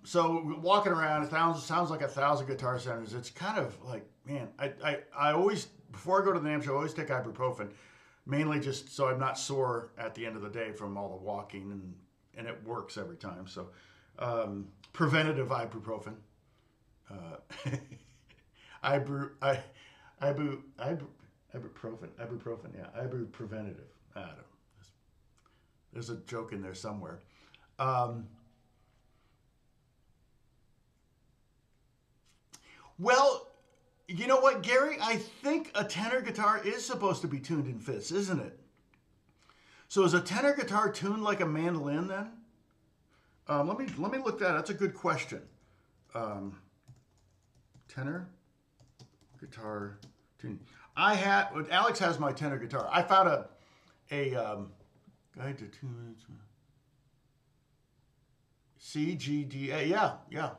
so walking around, sounds like 1,000 guitar centers. It's kind of like, man, I always, before I go to the NAMM show, I always take ibuprofen, mainly just so I'm not sore at the end of the day from all the walking, and it works every time. So preventative ibuprofen. Ibuprofen, yeah, preventative. I don't know. There's a joke in there somewhere. Well, you know what, Gary? I think a tenor guitar is supposed to be tuned in fifths, isn't it? So is a tenor guitar tuned like a mandolin then? Let me look that. That's a good question. Tenor guitar tune. Alex has my tenor guitar. I found a guide to tune CGDA. Yeah.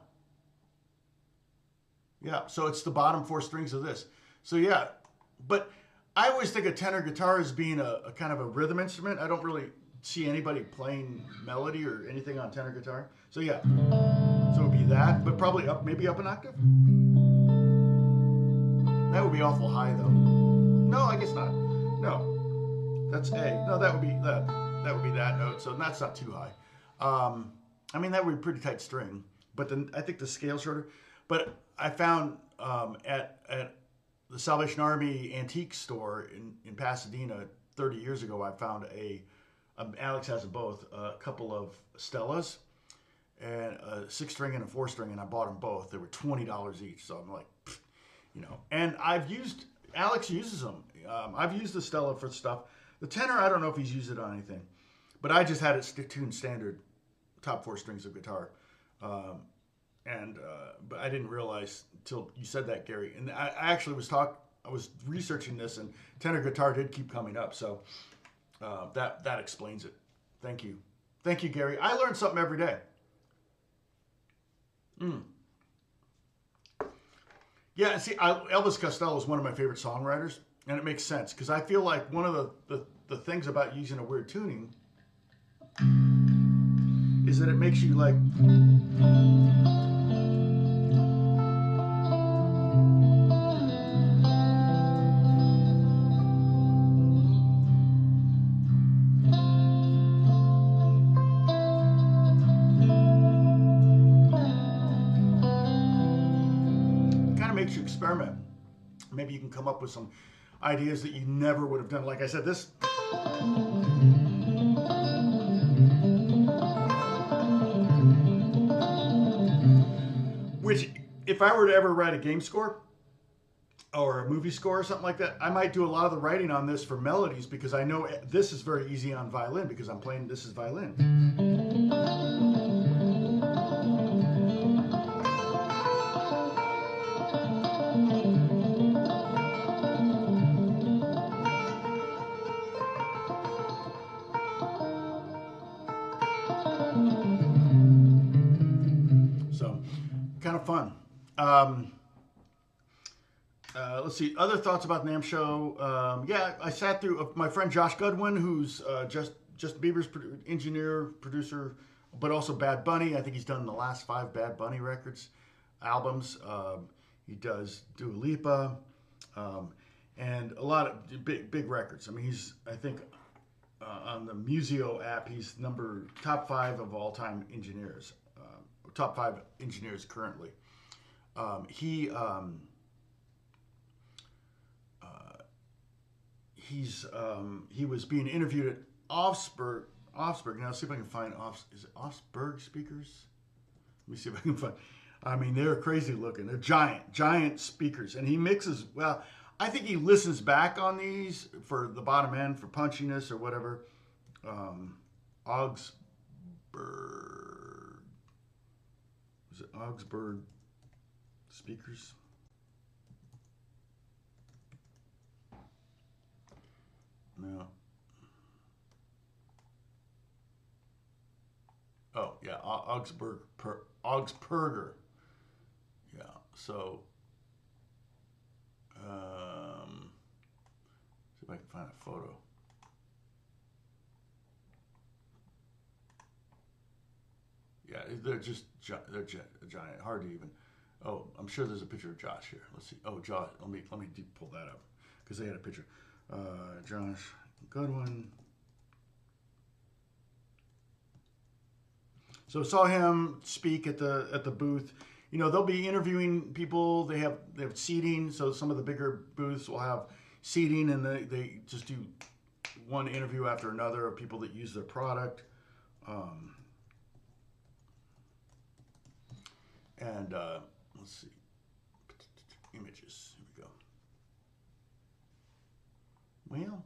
So it's the bottom 4 strings of this. So yeah, but I always think a tenor guitar as being a kind of a rhythm instrument. I don't really see anybody playing melody or anything on tenor guitar. So yeah, so it would be that, but probably maybe up an octave. That would be awful high though. No, I guess not. No, that's A. No, that would be that. That would be that note. So that's not too high. I mean, that would be a pretty tight string. But then I think the scale's shorter. But I found at the Salvation Army antique store in Pasadena 30 years ago, I found Alex has them both, a couple of Stellas, and a 6-string and a 4-string, and I bought them both. They were $20 each. So I'm like, and Alex uses them. I've used the Stella for stuff. The tenor, I don't know if he's used it on anything, but I just had it tuned standard, top 4 strings of guitar. But I didn't realize until you said that, Gary. And I actually I was researching this, and tenor guitar did keep coming up. So that explains it. Thank you, Gary. I learn something every day. Yeah, see, Elvis Costello is one of my favorite songwriters, and it makes sense because I feel like one of the things about using a weird tuning is that it makes you like. Makes you experiment. Maybe you can come up with some ideas that you never would have done. Like I said, this. Which, if I were to ever write a game score or a movie score or something like that, I might do a lot of the writing on this for melodies because I know this is very easy on violin because I'm playing this is violin. Kind of fun. Let's see. Other thoughts about NAMM show. Yeah, I sat through my friend Josh Goodwin, who's Justin Bieber's engineer, producer, but also Bad Bunny. I think he's done the last 5 Bad Bunny albums. He does Dua Lipa, and a lot of big records. I mean, I think on the Museo app, he's top 5 of all time engineers. Top 5 engineers currently. He was being interviewed at Offsburg. Now, see if I can find is it Offsburg speakers? Let me see if I can find. I mean, they're crazy looking. They're giant speakers, and he mixes. Well, I think he listens back on these for the bottom end for punchiness or whatever. Augsburg. Is it Augsburg speakers? No. Oh, yeah, Augsburger. Yeah, so, see if I can find a photo. Yeah, they're giant. Hard to even. Oh, I'm sure there's a picture of Josh here. Let's see. Oh, Josh. Let me pull that up because they had a picture. Josh Goodwin. So saw him speak at the booth. You know, they'll be interviewing people. They have seating. So some of the bigger booths will have seating, and they just do one interview after another of people that use their product. And let's see, images. Here we go. Well,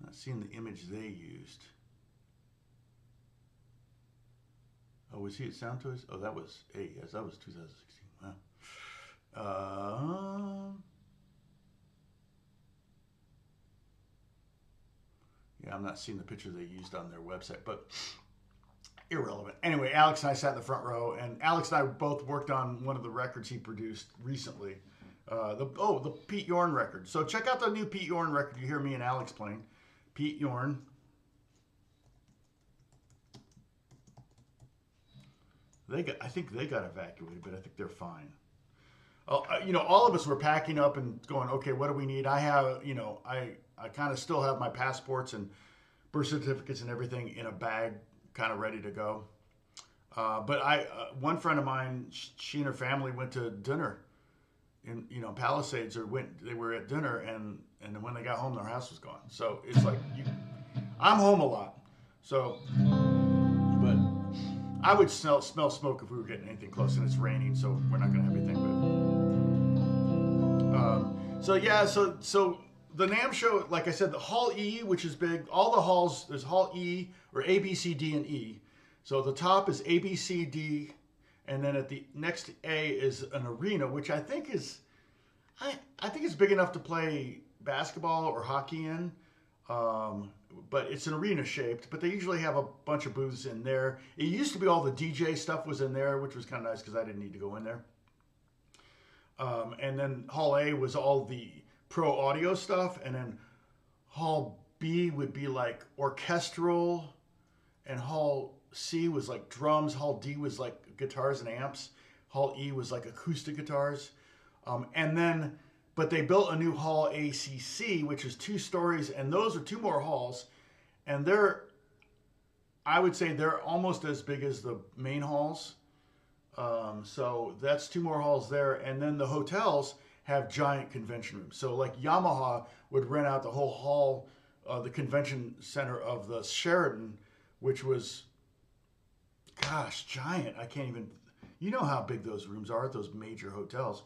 not seeing the image they used. Oh, was he at Sound Toys? Oh, that was yes, that was 2016. Wow. Yeah, I'm not seeing the picture they used on their website, but irrelevant. Anyway, Alex and I sat in the front row, and Alex and I both worked on one of the records he produced recently. The Pete Yorn record. So check out the new Pete Yorn record you hear me and Alex playing. Pete Yorn. I think they got evacuated, but I think they're fine. You know, all of us were packing up and going, okay, what do we need? I have, you know, I kind of still have my passports and birth certificates and everything in a bag, kind of ready to go. But one friend of mine, she and her family went to dinner in, you know, Palisades, they were at dinner, and when they got home, their house was gone. So it's like, I'm home a lot. So, but I would smell smoke if we were getting anything close, and it's raining, so we're not going to have anything. But so yeah, so the NAMM show, like I said, the Hall E, which is big. All the halls, there's Hall E or A, B, C, D, and E. So the top is A, B, C, D, and then at the next A is an arena, which I think is, I think it's big enough to play basketball or hockey in. But it's an arena shaped, but they usually have a bunch of booths in there. It used to be all the DJ stuff was in there, which was kind of nice because I didn't need to go in there. And then Hall A was all the pro audio stuff, and then Hall B would be like orchestral, and Hall C was like drums. Hall D was like guitars and amps. Hall E was like acoustic guitars. But they built a new Hall ACC, which is 2 stories, and those are 2 more halls. And I would say they're almost as big as the main halls. So that's 2 more halls there. And then the hotels have giant convention rooms. So like Yamaha would rent out the whole hall, the convention center of the Sheraton, which was, gosh, giant. I can't even, you know how big those rooms are at those major hotels.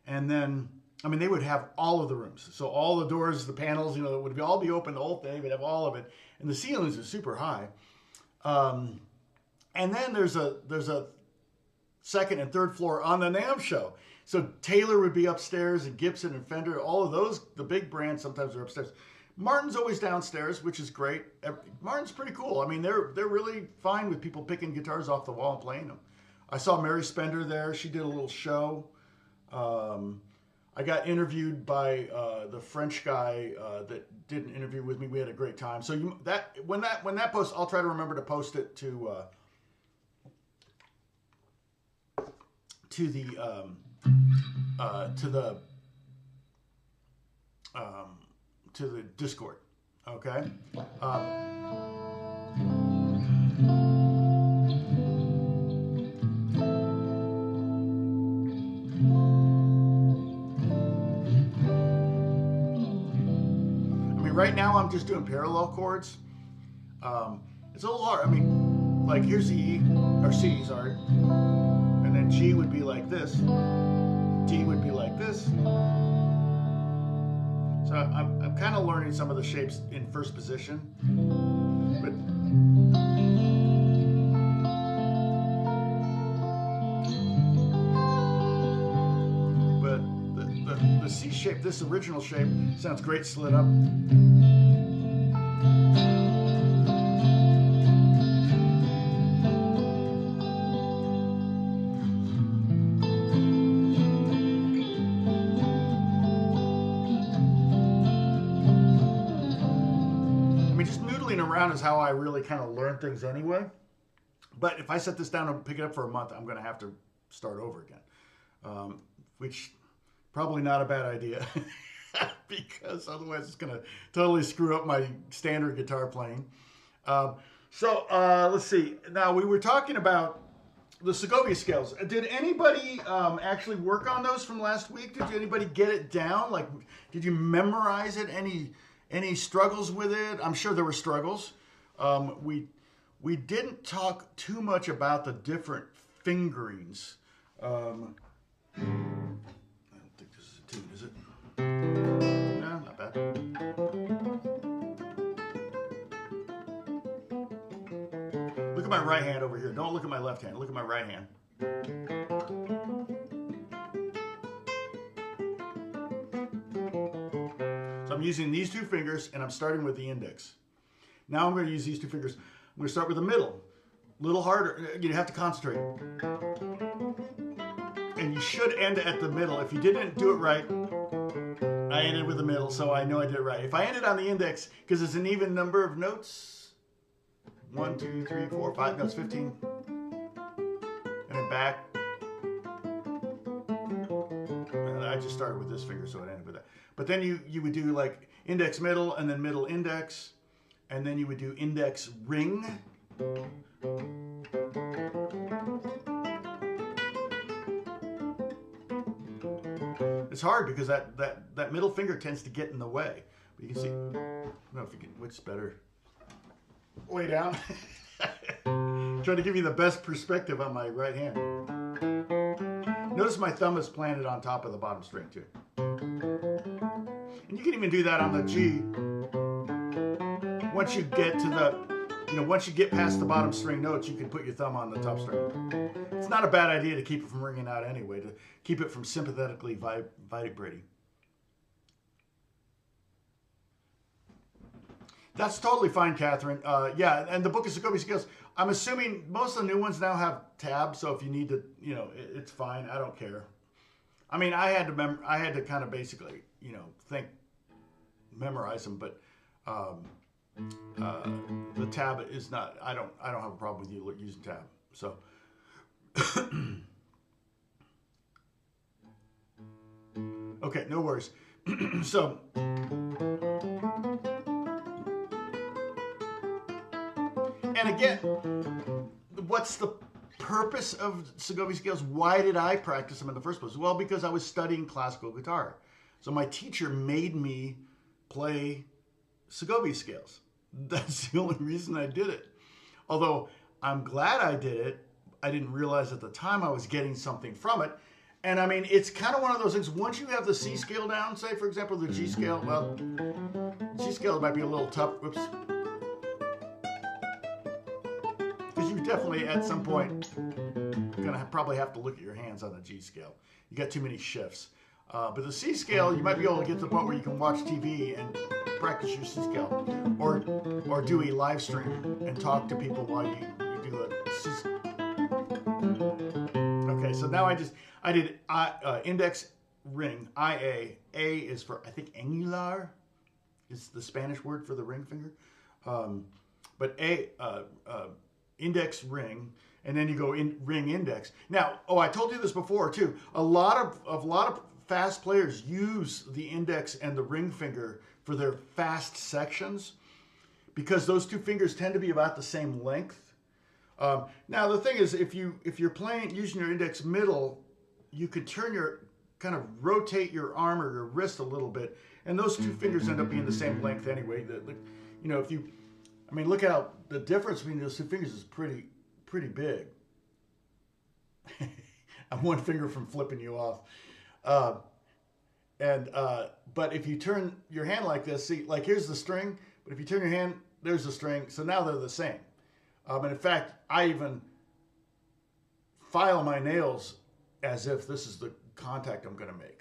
And then, I mean, they would have all of the rooms. So all the doors, the panels, you know, it would all be open, the whole thing, would have all of it. And the ceilings are super high. And then there's a second and third floor on the NAMM show. So Taylor would be upstairs, and Gibson and Fender, all of those, the big brands sometimes are upstairs. Martin's always downstairs, which is great. Martin's pretty cool. I mean, they're really fine with people picking guitars off the wall and playing them. I saw Mary Spender there. She did a little show. I got interviewed by the French guy that did an interview with me. We had a great time. So when that posts, I'll try to remember to post it to the Discord. Okay. Right now, I'm just doing parallel chords. It's a little hard. I mean, like here's E, or C, sorry. And then G would be like this. D would be like this. So I'm kind of learning some of the shapes in first position. But the C shape, this original shape, sounds great slid up. Around is how I really kind of learn things anyway. But if I set this down and pick it up for a month, I'm going to have to start over again, which probably not a bad idea because otherwise it's going to totally screw up my standard guitar playing. Let's see. Now, we were talking about the Segovia scales. Did anybody actually work on those from last week? Did anybody get it down? Like, did you memorize it? Any struggles with it? I'm sure there were struggles. We didn't talk too much about the different fingerings. I don't think this is a tune, is it? No, not bad. Look at my right hand over here. Don't look at my left hand. Look at my right hand. So I'm using these two fingers, and I'm starting with the index. Now I'm going to use these two fingers. I'm going to start with the middle. A little harder. You have to concentrate. And you should end at the middle. If you didn't do it right, I ended with the middle, so I know I did it right. If I ended on the index, because it's an even number of notes, 1, 2, 3, 4, 5 notes, 15, and then back. And I just started with this finger, so it ended with that. But then you would do like index middle, and then middle index, and then you would do index ring. It's hard because that middle finger tends to get in the way. But you can see, I don't know if you can, which is better. Way down. Trying to give you the best perspective on my right hand. Notice my thumb is planted on top of the bottom string too. And you can even do that on the G. Once you get to the, once you get past the bottom string notes, you can put your thumb on the top string. It's not a bad idea to keep it from ringing out anyway, to keep it from sympathetically vibrating. That's totally fine, Catherine. Yeah, and the Book of Segovia Scales, I'm assuming most of the new ones now have tabs, so if you need to, it's fine. I don't care. I mean, I had to kind of basically, memorize them, but the tab is not. I don't have a problem with you using tab. So. Okay, no worries. So. And again, what's the purpose of Segovia scales? Why did I practice them in the first place? Well, because I was studying classical guitar. So my teacher made me play Segovia scales. That's the only reason I did it. Although I'm glad I did it, I didn't realize at the time I was getting something from it. And I mean, it's kind of one of those things, once you have the C scale down, say for example, the G scale, well, G scale might be a little tough. Whoops. Because you definitely, at some point, going to probably have to look at your hands on the G scale. You got too many shifts. But the C scale, you might be able to get to the point where you can watch TV and practice your C scale. Or do a live stream and talk to people while you do a C scale. Okay, so now I did index ring, IA. A is for, I think, angular is the Spanish word for the ring finger. But index ring, and then you go in ring index. Now, I told you this before too. A lot of fast players use the index and the ring finger for their fast sections because those two fingers tend to be about the same length. Now the thing is, if you're playing using your index middle, you could kind of rotate your arm or your wrist a little bit, and those two fingers end up being the same length anyway. Look how the difference between those two fingers is pretty big. I'm one finger from flipping you off. But if you turn your hand like this, see, like here's the string, but if you turn your hand, there's the string. So now they're the same. And in fact, I even file my nails as if this is the contact I'm going to make.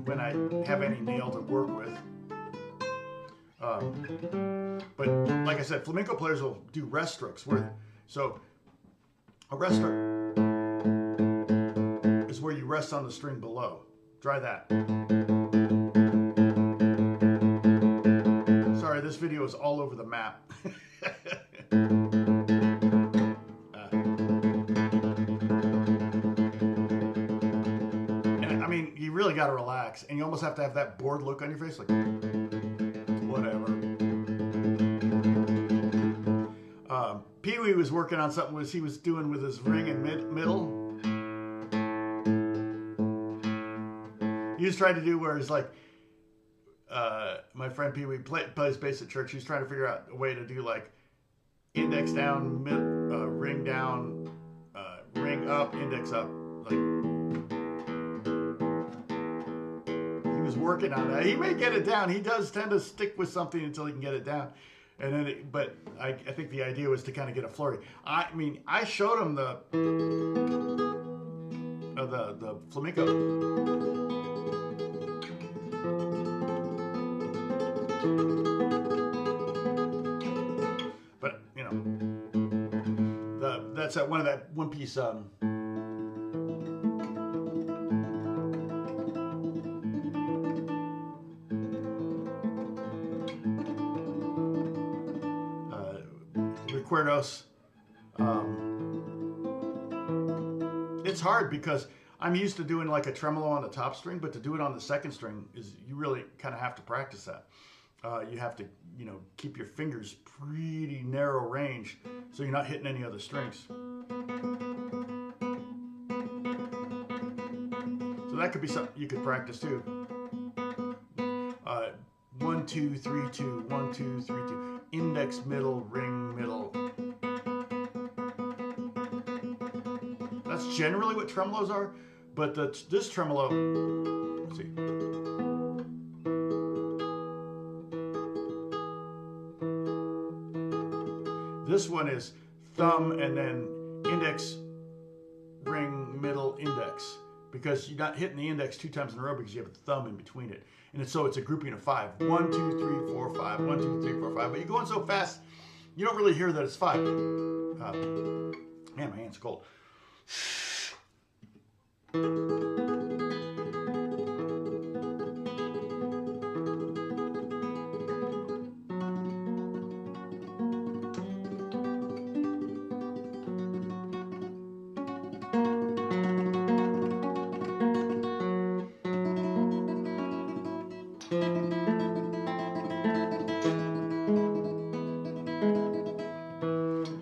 When I have any nail to work with. But like I said, flamenco players will do rest strokes. So a rest stroke is where you rest on the string below. Try that. Sorry, this video is all over the map. really got to relax, and you almost have to have that bored look on your face, like whatever. Pee Wee was working on something he was doing with his ring and middle. He was trying to do where it's like, my friend Pee Wee plays bass at church. He was trying to figure out a way to do like index down, ring down, ring up, index up. Like, he was working on that. He may get it down. He does tend to stick with something until he can get it down. And then, but I think the idea was to kind of get a flurry. I mean, I showed him the flamenco. But you know, that's one of that one piece. Recuerdos. It's hard because I'm used to doing like a tremolo on the top string, but to do it on the second string is you really kind of have to practice that. You have to, you know, keep your fingers pretty narrow range so you're not hitting any other strings. So that could be something you could practice too. 1, 2, 3, 2, 1, 2, 3, 2. Index, middle, ring, middle. That's generally what tremolos are, but this tremolo, let's see. This one is thumb and then index, ring, middle, index. Because you're not hitting the index 2 times in a row because you have a thumb in between it. And so it's a grouping of 5. 1, 2, 3, 4, 5. 1, 2, 3, 4, 5. But you're going so fast, you don't really hear that it's 5. Man, my hand's cold.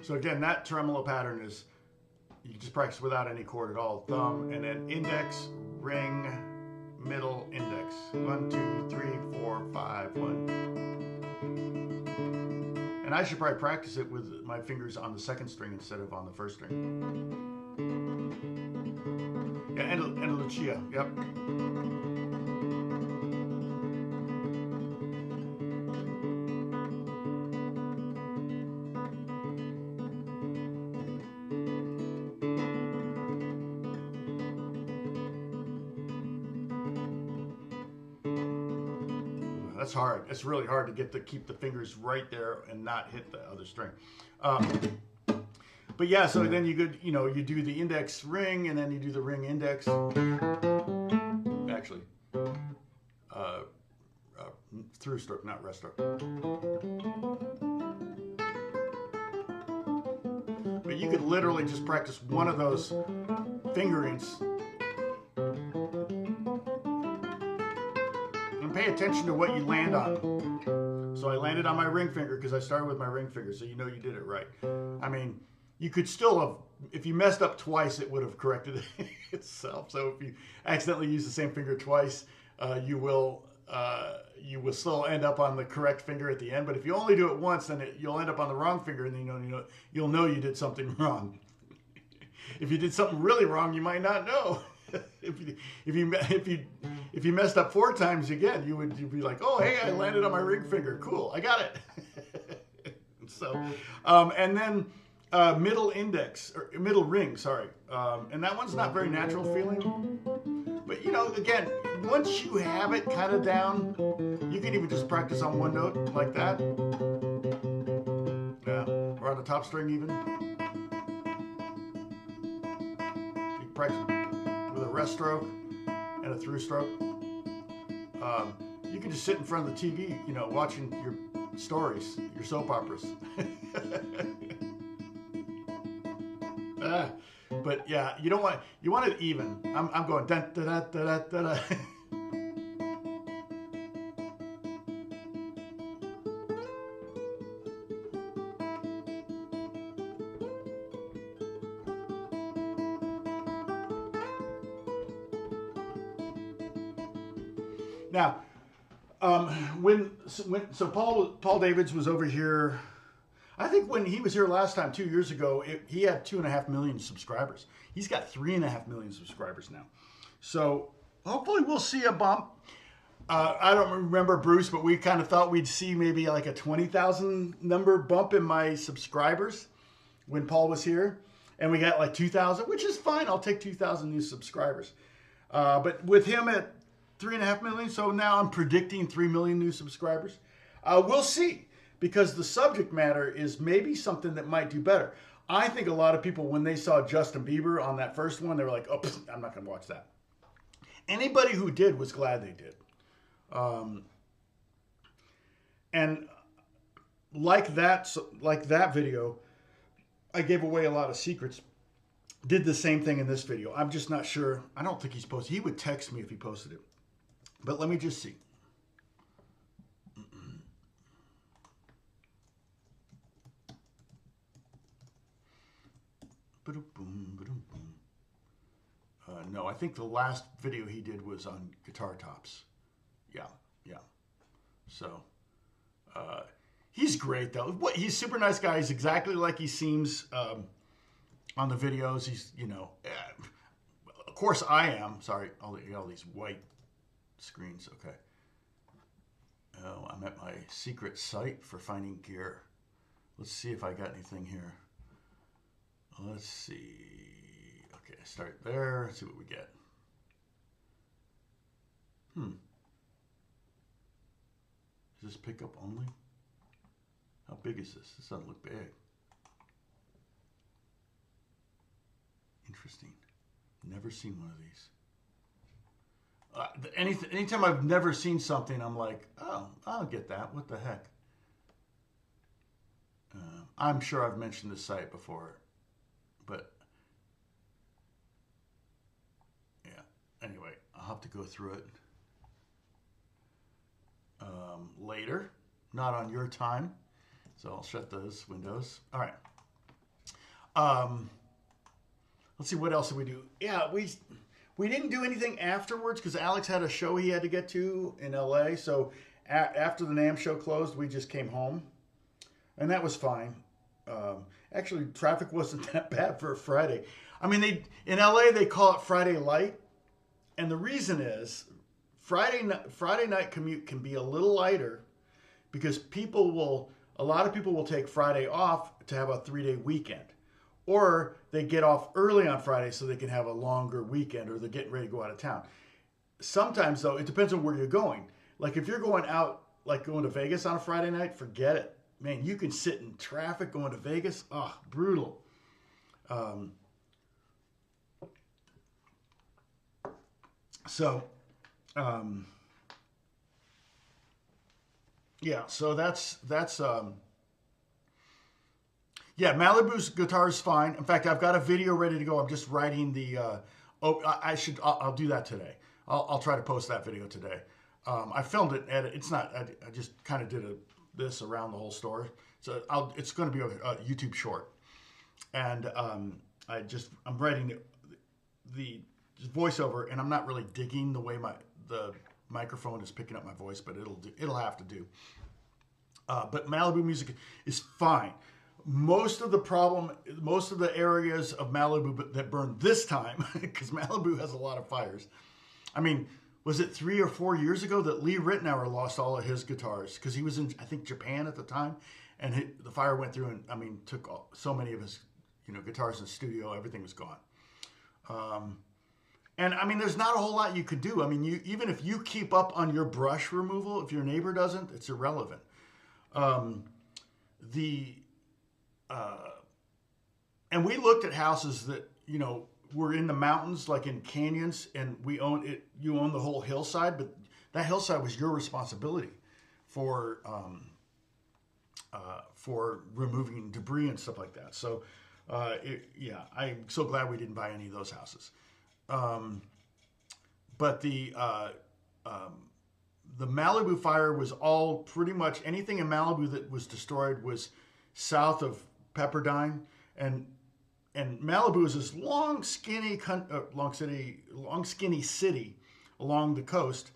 So again, that tremolo pattern is, you just practice without any chord at all. Thumb and then index, ring, middle, index. 1, 2, 3, 4, 5, 1. And I should probably practice it with my fingers on the second string instead of on the first string. Yeah, and Lucia, yep. That's hard. It's really hard to keep the fingers right there and not hit the other string. But yeah, so then you do the index ring and then you do the ring index. Actually, through stroke, not rest stroke. But you could literally just practice one of those fingerings. Pay attention to what you land on. So I landed on my ring finger because I started with my ring finger, so you know you did it right. I mean, you could still have, if you messed up twice, it would have corrected itself. So if you accidentally use the same finger twice, you will still end up on the correct finger at the end. But if you only do it once, then you'll end up on the wrong finger, and then you'll know you did something wrong. If you did something really wrong, you might not know. If you messed up 4 times again, you'd be like, oh hey, I landed on my ring finger. Cool, I got it. So, and then middle index or middle ring, sorry, and that one's not very natural feeling. But again, once you have it kind of down, you can even just practice on one note like that. Yeah, or on the top string even. You can practice with a rest stroke and a through stroke. You can just sit in front of the TV, watching your stories, your soap operas. But yeah, you want it even. I'm going da da da da da da. Now, so Paul Davids was over here. I think when he was here last time, 2 years ago, he had 2.5 million subscribers. He's got 3.5 million subscribers now. So hopefully we'll see a bump. I don't remember Bruce, but we kind of thought we'd see maybe like a 20,000 number bump in my subscribers when Paul was here. And we got like 2,000, which is fine. I'll take 2,000 new subscribers. But with him at 3.5 million, so now I'm predicting 3 million new subscribers. We'll see, because the subject matter is maybe something that might do better. I think a lot of people, when they saw Justin Bieber on that first one, they were like, oh, I'm not going to watch that. Anybody who did was glad they did. And like that video, I gave away a lot of secrets. Did the same thing in this video. I'm just not sure. I don't think he's posted. He would text me if he posted it. But let me just see. No, I think the last video he did was on guitar tops. Yeah. So, he's great though. He's a super nice guy. He's exactly like he seems on the videos. He's, of course I am. Sorry, all these white screens. Okay. Oh, I'm at my secret site for finding gear. Let's see if I got anything here. Let's see. Okay, start there. Let's see what we get. Is this pickup only? How big is this? This doesn't look big. Interesting. Never seen one of these. Anytime I've never seen something, I'm like, oh, I'll get that. What the heck? I'm sure I've mentioned this site before, but yeah. Anyway, I'll have to go through it later, not on your time. So I'll shut those windows. All right. Let's see, what else did we do? Yeah, we didn't do anything afterwards because Alex had a show he had to get to in LA. So after the NAMM show closed, we just came home, and that was fine. Actually, traffic wasn't that bad for a Friday. I mean, in LA they call it Friday light, and the reason is Friday night commute can be a little lighter because a lot of people will take Friday off to have a 3-day weekend. Or they get off early on Friday so they can have a longer weekend, or they're getting ready to go out of town. Sometimes, though, it depends on where you're going. Like if you're going out, like going to Vegas on a Friday night, forget it. Man, you can sit in traffic going to Vegas. Oh, brutal. Yeah, so that's yeah, Malibu's guitar is fine. In fact, I've got a video ready to go. I'm just writing the, I'll do that today. I'll try to post that video today. I filmed it, and it's not, I just kind of did this around the whole store. So it's going to be a YouTube short. And I'm writing the voiceover, and I'm not really digging the way the microphone is picking up my voice, but it'll have to do. But Malibu music is fine. Most of the areas of Malibu that burned this time, because Malibu has a lot of fires. I mean, was it 3 or 4 years ago that Lee Ritenour lost all of his guitars because he was in, I think, Japan at the time, and the fire went through and, I mean, took so many of his, guitars in the studio. Everything was gone. And I mean, there's not a whole lot you could do. I mean, even if you keep up on your brush removal, if your neighbor doesn't, it's irrelevant. And we looked at houses that, were in the mountains, like in canyons, and you own the whole hillside, but that hillside was your responsibility for removing debris and stuff like that. So, I'm so glad we didn't buy any of those houses. But the Malibu fire was all pretty much anything in Malibu that was destroyed was south of Pepperdine, and Malibu is this long skinny city along the coast,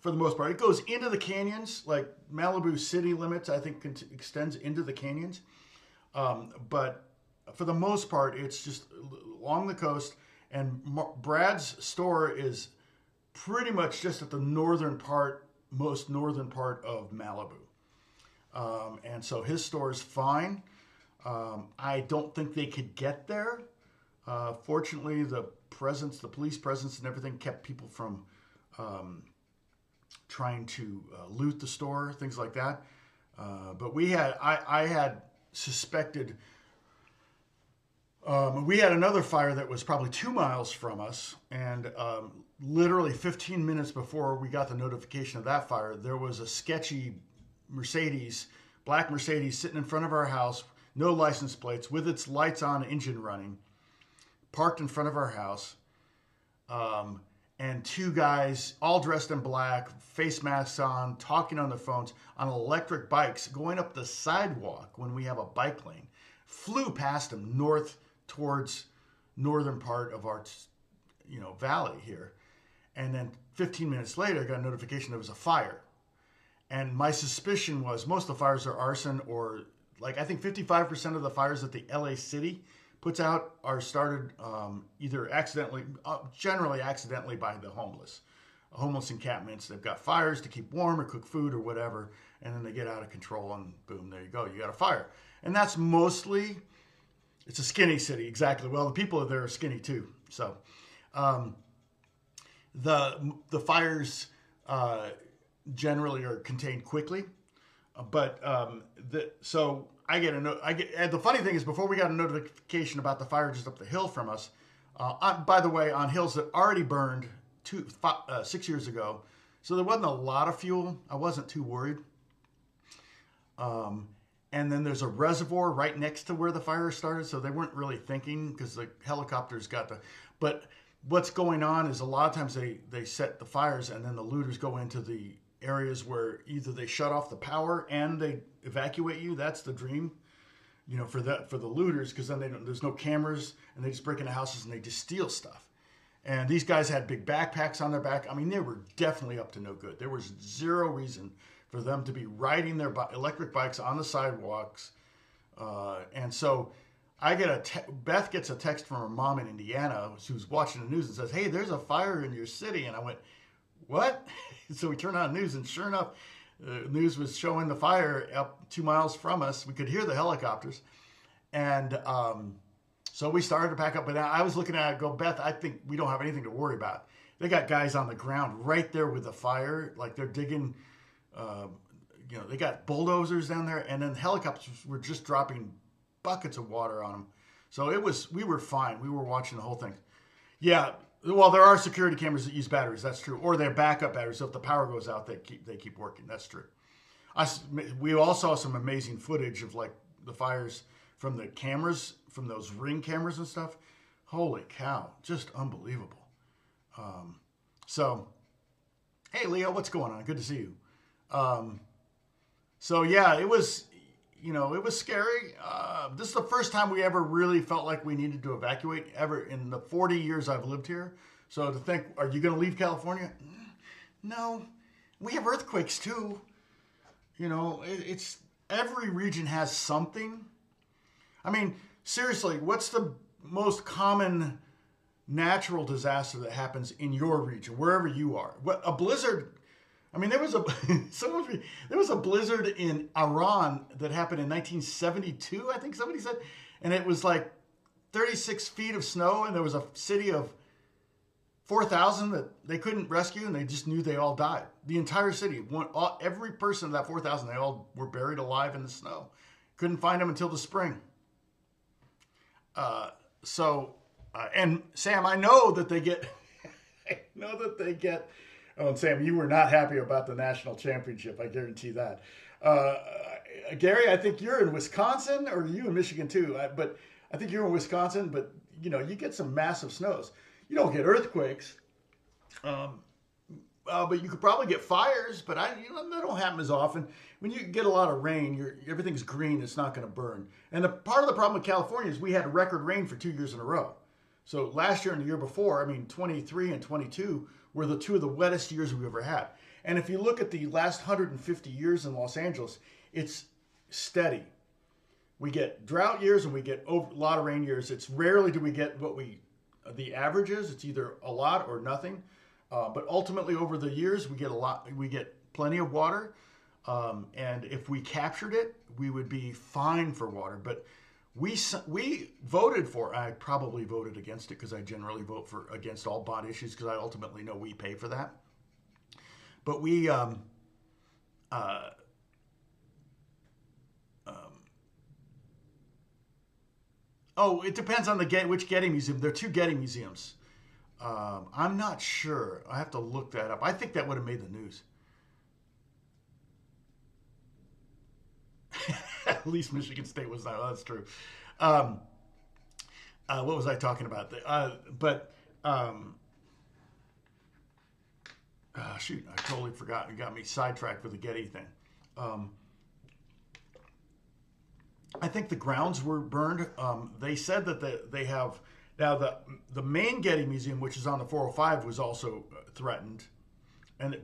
for the most part. It goes into the canyons, like Malibu city limits, I think extends into the canyons. But for the most part, it's just along the coast. And Brad's store is pretty much just at the most northern part of Malibu. And so his store is fine. I don't think they could get there. Fortunately, the police presence and everything kept people from trying to loot the store, things like that. But I had suspected, we had another fire that was probably 2 miles from us, and literally 15 minutes before we got the notification of that fire, there was a sketchy black Mercedes sitting in front of our house, no license plates, with its lights on, engine running, parked in front of our house. And two guys, all dressed in black, face masks on, talking on their phones, on electric bikes, going up the sidewalk when we have a bike lane, flew past them north towards northern part of our, valley here. And then 15 minutes later, I got a notification there was a fire. And my suspicion was most of the fires are arson, or like I think 55% of the fires that the LA city puts out are started either accidentally, generally accidentally, by the homeless encampments. They've got fires to keep warm or cook food or whatever, and then they get out of control and boom, there you go, you got a fire. And that's mostly, it's a skinny city, exactly. Well, the people there are skinny too. So the fires generally are contained quickly, but so I get and the funny thing is, before we got a notification about the fire just up the hill from us, by the way, on hills that already burned 6 years ago, so there wasn't a lot of fuel. I wasn't too worried. And then there's a reservoir right next to where the fire started, so they weren't really thinking because the helicopters but what's going on is a lot of times they set the fires and then the looters go into the areas where either they shut off the power and they evacuate you. That's the dream, for the looters, because then there's no cameras and they just break into houses and they just steal stuff. And these guys had big backpacks on their back. I mean, they were definitely up to no good. There was zero reason for them to be riding their electric bikes on the sidewalks. And so Beth gets a text from her mom in Indiana who's watching the news and says, "Hey, there's a fire in your city." And I went, "What?" So we turned on the news, and sure enough, the news was showing the fire up 2 miles from us. We could hear the helicopters. And so we started to pack up. But I was looking at it and go, "Beth, I think we don't have anything to worry about." They got guys on the ground right there with the fire, like they're digging, they got bulldozers down there. And then helicopters were just dropping buckets of water on them. So we were fine. We were watching the whole thing. Yeah. Well, there are security cameras that use batteries. That's true. Or they're backup batteries. So if the power goes out, they keep working. That's true. We all saw some amazing footage of like the fires from the cameras, from those Ring cameras and stuff. Holy cow. Just unbelievable. So, hey, Leo, what's going on? Good to see you. So, yeah, it was scary. This is the first time we ever really felt like we needed to evacuate ever in the 40 years I've lived here. So to think, are you going to leave California? No. We have earthquakes too. It's every region has something. I mean, seriously, what's the most common natural disaster that happens in your region, wherever you are? A blizzard. I mean, there was a blizzard in Iran that happened in 1972, I think somebody said, and it was like 36 feet of snow, and there was a city of 4,000 that they couldn't rescue, and they just knew they all died. The entire city, every person of that 4,000, they all were buried alive in the snow. Couldn't find them until the spring. And Sam, I know that they get. Oh, and Sam, you were not happy about the national championship. I guarantee that. Gary, I think you're in Wisconsin, or are you in Michigan too? But I think you're in Wisconsin. But you get some massive snows. You don't get earthquakes, but you could probably get fires. But that don't happen as often. When you get a lot of rain, everything's green. It's not going to burn. And part of the problem with California is we had record rain for 2 years in a row. So last year and the year before, 23 and 22 were the two of the wettest years we've ever had. And if you look at the last 150 years in Los Angeles, it's steady. We get drought years and we get a lot of rain years. It's rarely do we get the average is. It's either a lot or nothing. But ultimately, over the years, we get a lot. We get plenty of water, and if we captured it, we would be fine for water. But we voted for. I probably voted against it because I generally vote against all bond issues because I ultimately know we pay for that. But we. Oh, it depends on which Getty Museum. There are two Getty Museums. I'm not sure. I have to look that up. I think that would have made the news. At least Michigan State was not. Oh, that's true. What was I talking about? Shoot, I totally forgot. You got me sidetracked with the Getty thing. I think the grounds were burned. They said that they have now the main Getty Museum, which is on the 405, was also threatened,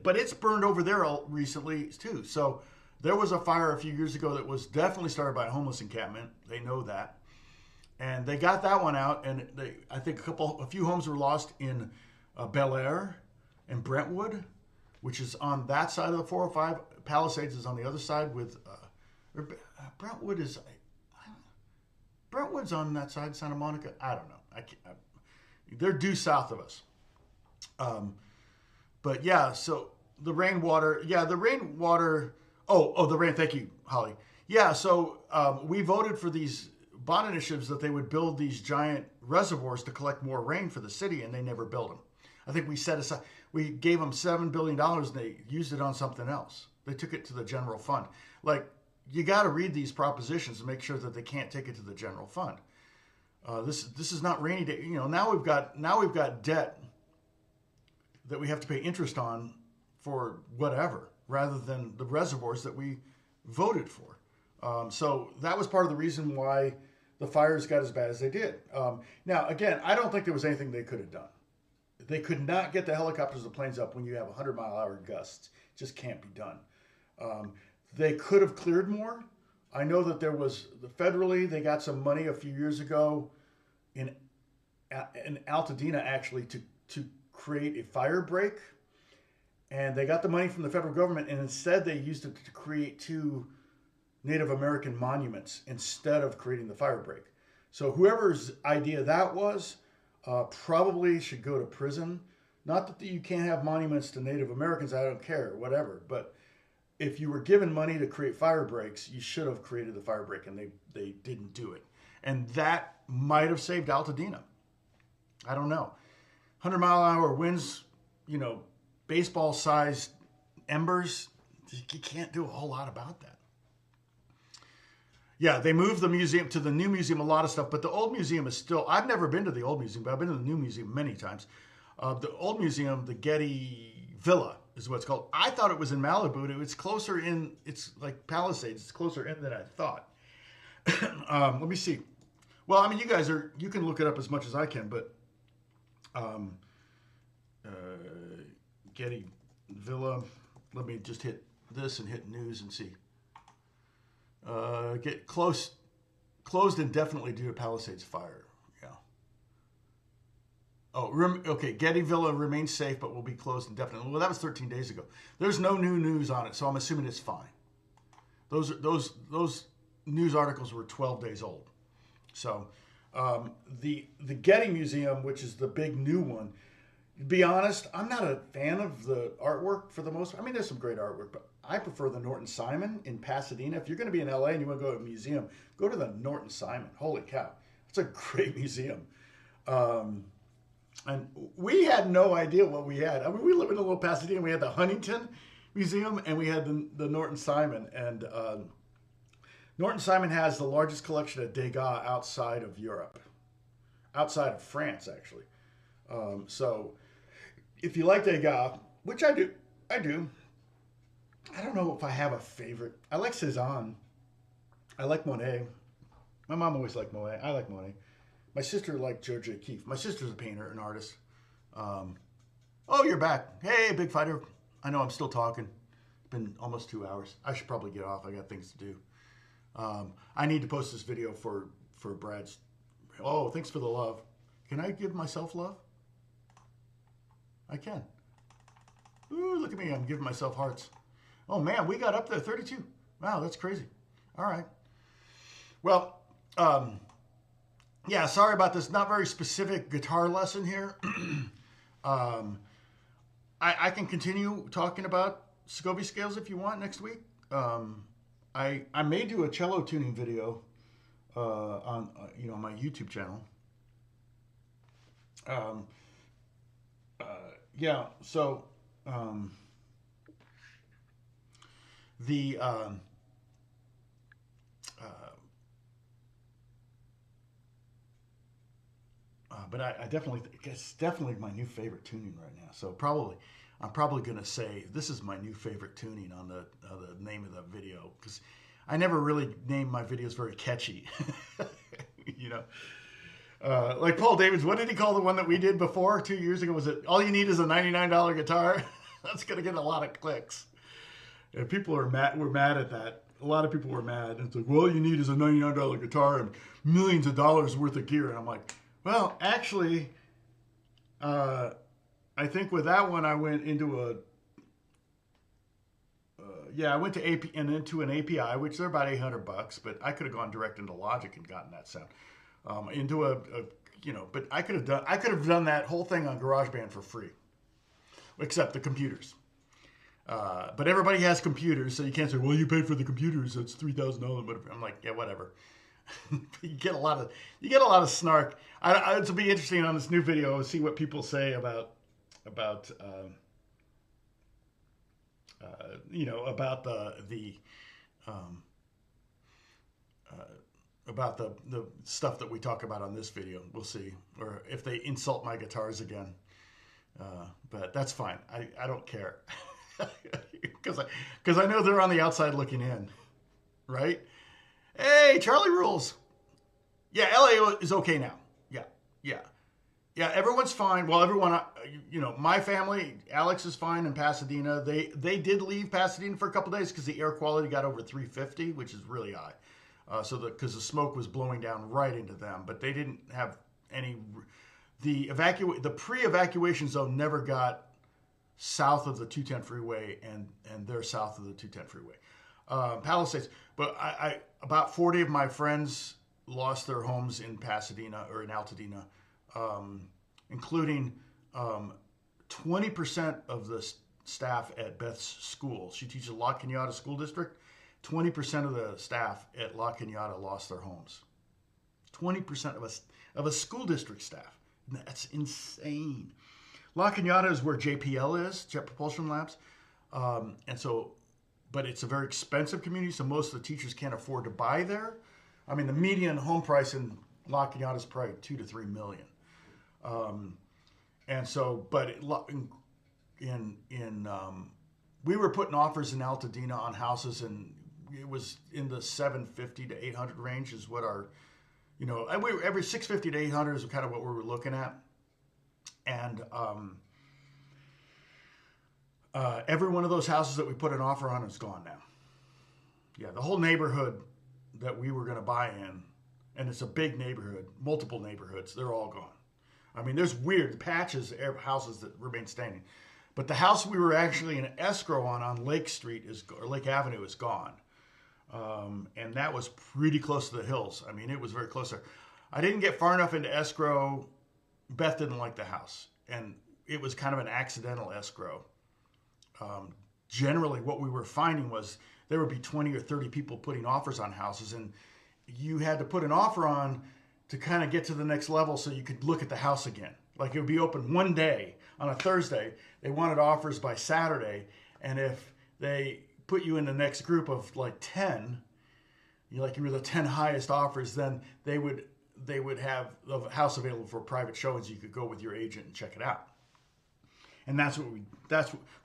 but it's burned over there recently too. So there was a fire a few years ago that was definitely started by a homeless encampment. They know that, and they got that one out. And I think a few homes were lost in Bel Air and Brentwood, which is on that side of the 405. Palisades is on the other side with Brentwood's on that side, Santa Monica. I don't know. They're due south of us. But yeah, so the rainwater. Yeah, the rainwater. The rain. Thank you, Holly. Yeah, so we voted for these bond initiatives that they would build these giant reservoirs to collect more rain for the city, and they never built them. I think we gave them $7 billion, and they used it on something else. They took it to the general fund. You got to read these propositions and make sure that they can't take it to the general fund. This is not rainy day. Now we've got debt that we have to pay interest on for whatever, rather than the reservoirs that we voted for. So that was part of the reason why the fires got as bad as they did. Now, again, I don't think there was anything they could have done. They could not get the helicopters or planes up when you have 100-mile-an-hour gusts. It just can't be done. They could have cleared more. I know that there was federally, they got some money a few years ago in Altadena actually to create a fire break. And they got the money from the federal government, and instead they used it to create 2 Native American monuments instead of creating the fire break. So whoever's idea that was probably should go to prison. Not that you can't have monuments to Native Americans, I don't care, whatever, but if you were given money to create fire breaks, you should have created the fire break, and they didn't do it. And that might have saved Altadena. I don't know. 100-mile-an-hour winds, baseball-sized embers, you can't do a whole lot about that. Yeah, they moved the museum to the new museum, a lot of stuff, but the old museum is still, I've never been to the old museum, but I've been to the new museum many times. The old museum, the Getty Villa, is what it's called. I thought it was in Malibu. It's closer in, it's like Palisades. It's closer in than I thought. Let me see. Well, I mean, you can look it up as much as I can, but Getty Villa, let me just hit this and hit news and see. Get closed indefinitely due to Palisades fire. Yeah. Okay. Getty Villa remains safe, but will be closed indefinitely. Well, that was 13 days ago. There's no new news on it, so I'm assuming it's fine. Those news articles were 12 days old. So the Getty Museum, which is the big new one, to be honest, I'm not a fan of the artwork for the most part. I mean, there's some great artwork, but I prefer the Norton Simon in Pasadena. If you're going to be in LA and you want to go to a museum, go to the Norton Simon. Holy cow. It's a great museum. And we had no idea what we had. I mean, we live in a little Pasadena. We had the Huntington Museum and we had the Norton Simon. And Norton Simon has the largest collection of Degas outside of Europe. Outside of France, actually. So if you like Degas, which I do. I don't know if I have a favorite. I like Cézanne. I like Monet. My mom always liked Monet. I like Monet. My sister liked George O'Keeffe. My sister's a painter, an artist. Oh, you're back. Hey, big fighter. I know I'm still talking. It's been almost 2 hours. I should probably get off. I got things to do. I need to post this video for Brad's. Oh, thanks for the love. Can I give myself love? I can. Ooh, look at me. I'm giving myself hearts. Oh, man, we got up there. 32. Wow, that's crazy. All right. Well, yeah, sorry about this. Not very specific guitar lesson here. I can continue talking about Scovie scales if you want next week. I may do a cello tuning video on my YouTube channel. Yeah, so but I definitely, it's definitely my new favorite tuning right now. So I'm probably going to say this is my new favorite tuning on the name of the video, because I never really named my videos very catchy. You know, like Paul Davids, what did he call the one that we did before 2 years ago? Was it All You Need Is a $99 Guitar? That's going to get a lot of clicks. And people were mad at that. A lot of people were mad. And it's like, well, all you need is a $99 guitar and millions of dollars worth of gear. And I'm like, well, actually, I think with that one, I went into I went to AP and into an API, which they're about $800, but I could have gone direct into Logic and gotten that sound. But I could have done that whole thing on GarageBand for free, except the computers. But everybody has computers, so you can't say, well, you paid for the computers, so it's $3,000. But I'm like, yeah, whatever. You get a lot of snark. It'll be interesting on this new video to see what people say about the stuff that we talk about on this video. We'll see, or if they insult my guitars again. But that's fine. I don't care, because I know they're on the outside looking in, right? Hey, Charlie rules. Yeah, LA is okay now. Yeah. Everyone's fine. Well, everyone, my family, Alex is fine in Pasadena. They did leave Pasadena for a couple days because the air quality got over 350, which is really high. Because the smoke was blowing down right into them, but they didn't have any. The pre-evacuation zone never got south of the 210 freeway, and they're south of the 210 freeway. Palisades. But about 40 of my friends lost their homes in Pasadena or in Altadena, including 20% of the staff at Beth's school. She teaches La Cañada School District. 20% of the staff at La Cañada lost their homes. 20% of a school district staff. That's insane. La Cañada is where JPL is, Jet Propulsion Labs. But it's a very expensive community, so most of the teachers can't afford to buy there. I mean, the median home price in La Cañada is probably $2 to $3 million. We were putting offers in Altadena on houses, and it was in the 750 to 800 range is what our, every 650 to 800 is kind of what we were looking at. And every one of those houses that we put an offer on is gone now. Yeah, the whole neighborhood that we were going to buy in, and it's a big neighborhood, multiple neighborhoods, they're all gone. I mean, there's weird patches of houses that remain standing. But the house we were actually in escrow on Lake Street or Lake Avenue is gone. And that was pretty close to the hills. I mean, it was very close there. I didn't get far enough into escrow. Beth didn't like the house, and it was kind of an accidental escrow. Generally, what we were finding was there would be 20 or 30 people putting offers on houses, and you had to put an offer on to kind of get to the next level so you could look at the house again. Like, it would be open one day on a Thursday. They wanted offers by Saturday, and if they put you in the next group of like 10, you were the 10 highest offers, then they would have the house available for private showings. You could go with your agent and check it out. And that's what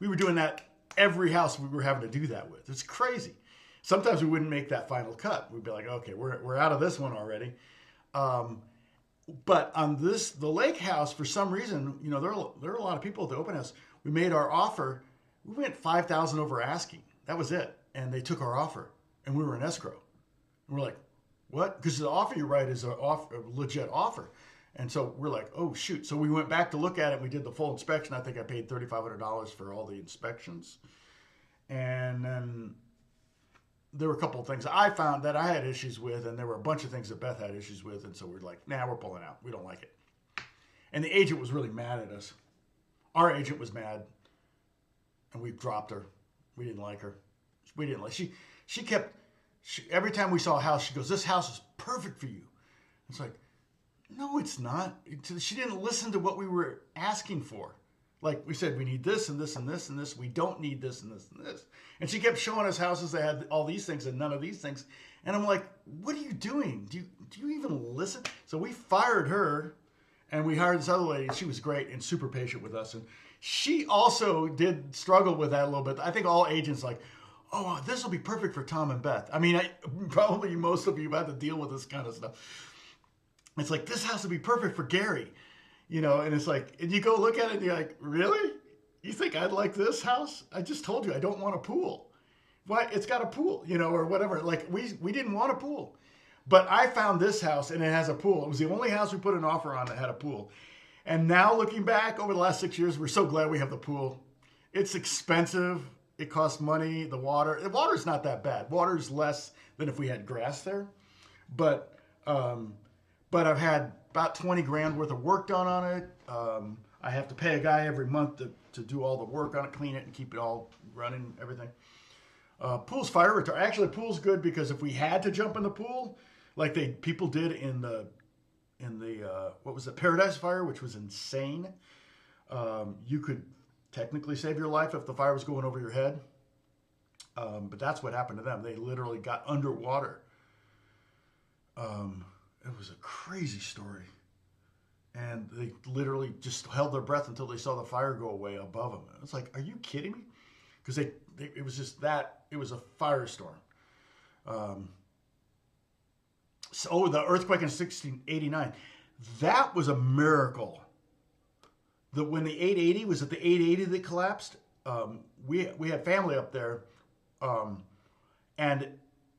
we were doing. That every house we were having to do that with. It's crazy. Sometimes we wouldn't make that final cut. We'd be like, okay, we're out of this one already. But on the lake house, for some reason, there are a lot of people at the open house. We made our offer. We went 5,000 over asking. That was it. And they took our offer, and we were in escrow. And we're like, what? Because the offer you write is a legit offer. And so we're like, oh, shoot. So we went back to look at it. We did the full inspection. I think I paid $3,500 for all the inspections. And then there were a couple of things I found that I had issues with, and there were a bunch of things that Beth had issues with. And so we're like, nah, we're pulling out. We don't like it. And the agent was really mad at us. Our agent was mad, and we dropped her. We didn't like her. We didn't like. She kept. Every time we saw a house, she goes, "This house is perfect for you." It's like, no, it's not. She didn't listen to what we were asking for. Like we said, we need this and this and this and this. We don't need this and this and this. And she kept showing us houses that had all these things and none of these things. And I'm like, what are you doing? Do you even listen? So we fired her, and we hired this other lady. She was great and super patient with us. And she also did struggle with that a little bit. I think all agents like, oh, this will be perfect for Tom and Beth. I mean, probably most of you have had to deal with this kind of stuff. It's like, this house would be perfect for Gary, you know, and it's like, and you go look at it and you're like, really? You think I'd like this house? I just told you I don't want a pool. Why? It's got a pool, you know, or whatever. Like, we didn't want a pool. But I found this house, and it has a pool. It was the only house we put an offer on that had a pool. And now looking back over the last 6 years, we're so glad we have the pool. It's expensive. It costs money. The water's not that bad. Water's less than if we had grass there. But I've had about 20 grand worth of work done on it. I have to pay a guy every month to do all the work on it, clean it, and keep it all running, everything. Pool's fire retardant. Actually, pool's good because if we had to jump in the pool, like people did in the what was it, Paradise Fire, which was insane, you could technically save your life if the fire was going over your head. But that's what happened to them. They literally got underwater. It was a crazy story. And they literally just held their breath until they saw the fire go away above them. It's like, are you kidding me? Because it was just that, it was a firestorm. So the earthquake in 1689, that was a miracle. When the 880, was it the 880 that collapsed? We had family up there, and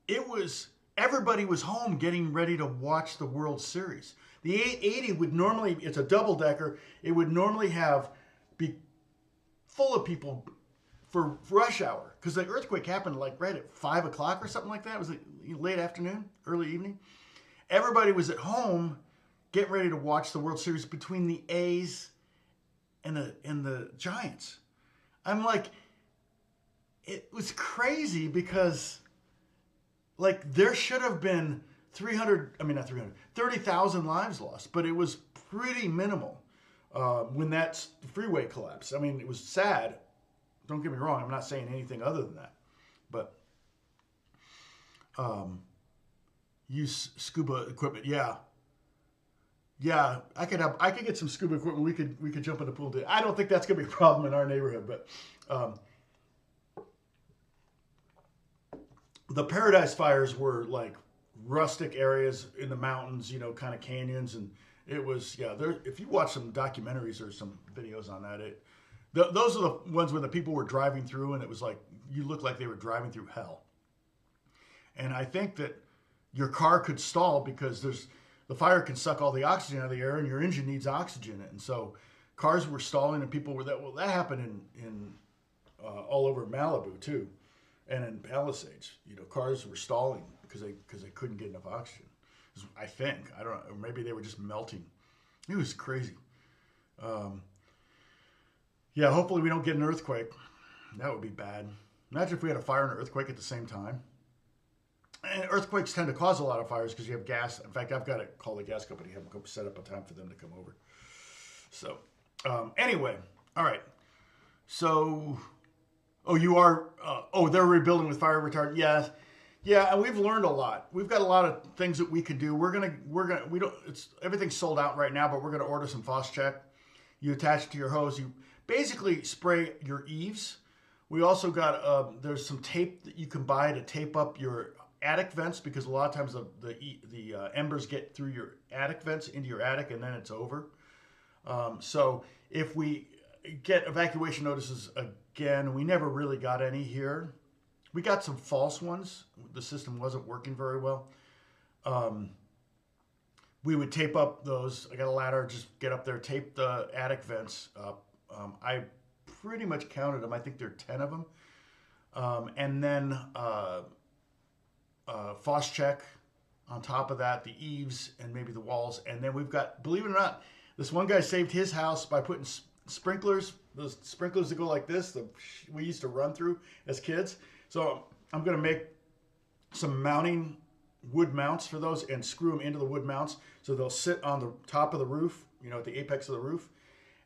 it was, everybody was home getting ready to watch the World Series. The 880 would normally, it's a double decker, it would normally be full of people for rush hour, because the earthquake happened like right at 5 o'clock or something like that. It was late afternoon, early evening. Everybody was at home getting ready to watch the World Series between the A's and the Giants. I'm like, it was crazy because like there should have been 30,000 lives lost, but it was pretty minimal when that freeway collapsed. I mean, it was sad. Don't get me wrong. I'm not saying anything other than that, but use scuba equipment. Yeah. I could get some scuba equipment. We could jump in the pool. I don't think that's gonna be a problem in our neighborhood, but the Paradise Fires were like rustic areas in the mountains, you know, kind of canyons, and it was if you watch some documentaries or some videos on that, those are the ones where the people were driving through, and it was like you looked like they were driving through hell. And I think that your car could stall because the fire can suck all the oxygen out of the air, and your engine needs oxygen. And so cars were stalling, and people were that happened in all over Malibu too, and in Palisades. You know, cars were stalling because they couldn't get enough oxygen. I think, I don't know, or maybe they were just melting. It was crazy. Yeah, hopefully we don't get an earthquake. That would be bad. Imagine if we had a fire and an earthquake at the same time. And earthquakes tend to cause a lot of fires because you have gas. In fact, I've got to call the gas company, have them set up a time for them to come over. So, anyway, all right. So, they're rebuilding with fire retardant. Yeah, and we've learned a lot. We've got a lot of things that we could do. Everything's sold out right now, but we're gonna order some Phos-Chek. You attach it to your hose. You basically spray your eaves. We also got there's some tape that you can buy to tape up your attic vents, because a lot of times the embers get through your attic vents into your attic, and then it's over. So if get evacuation notices again. We never really got any here. We got some false ones. The system wasn't working very well. We would tape up those. I got a ladder, just get up there, tape the attic vents up. I pretty much counted them. I think there are 10 of them. And then frost check on top of that, the eaves and maybe the walls. And then we've got, believe it or not, this one guy saved his house by putting sprinklers, those sprinklers that go like this, that we used to run through as kids. So I'm going to make some mounting wood mounts for those and screw them into the wood mounts so they'll sit on the top of the roof, at the apex of the roof.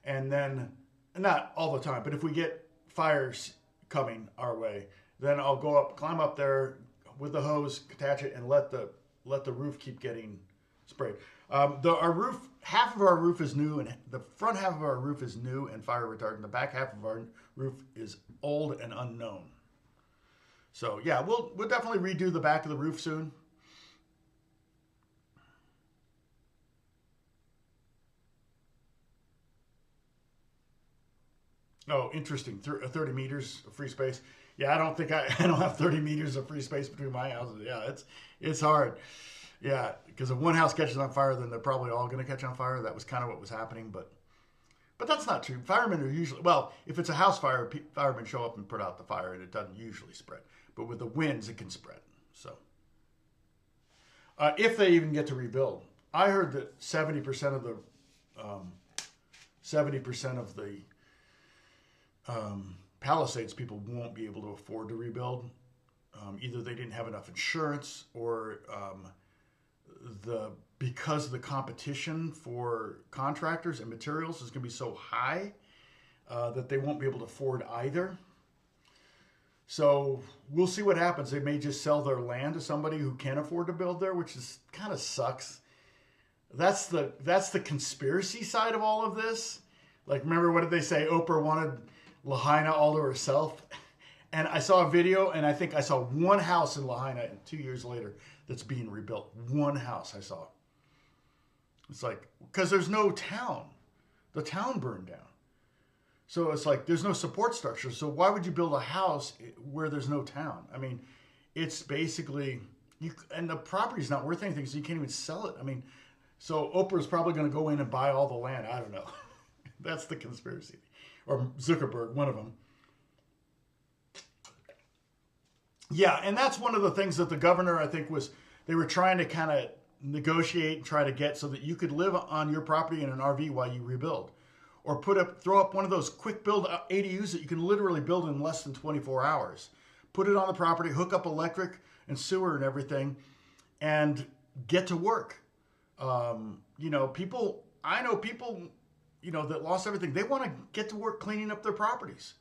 And then, not all the time, but if we get fires coming our way, then I'll go up, climb up there with the hose, attach it, and let the roof keep getting sprayed. Our roof, half of our roof is new, and the front half of our roof is new and fire retardant. The back half of our roof is old and unknown. So yeah, we'll definitely redo the back of the roof soon. Oh, interesting. 30 meters of free space. Yeah, I don't think I don't have 30 meters of free space between my houses. Yeah, it's hard. Yeah, because if one house catches on fire, then they're probably all going to catch on fire. That was kind of what was happening, but that's not true. Firemen are usually, well, if it's a house fire, firemen show up and put out the fire, and it doesn't usually spread. But with the winds, it can spread. So, if they even get to rebuild, I heard that 70% of the 70% of the Palisades people won't be able to afford to rebuild. Either they didn't have enough insurance, or because the competition for contractors and materials is going to be so high that they won't be able to afford either. So we'll see what happens. They may just sell their land to somebody who can afford to build there, which is kind of sucks. That's the conspiracy side of all of this. Like, remember, what did they say? Oprah wanted Lahaina all to herself. And I saw a video, and I think I saw one house in Lahaina 2 years later that's being rebuilt. One house I saw. It's like, because there's no town. The town burned down. So it's like, there's no support structure. So why would you build a house where there's no town? I mean, it's basically, and the property's not worth anything, so you can't even sell it. I mean, so Oprah's probably going to go in and buy all the land. I don't know. That's the conspiracy. Or Zuckerberg, one of them. Yeah, and that's one of the things that the governor, I think, they were trying to kind of negotiate and try to get so that you could live on your property in an RV while you rebuild. Or throw up one of those quick build ADUs that you can literally build in less than 24 hours. Put it on the property, hook up electric and sewer and everything, and get to work. I know people, that lost everything. They want to get to work cleaning up their properties.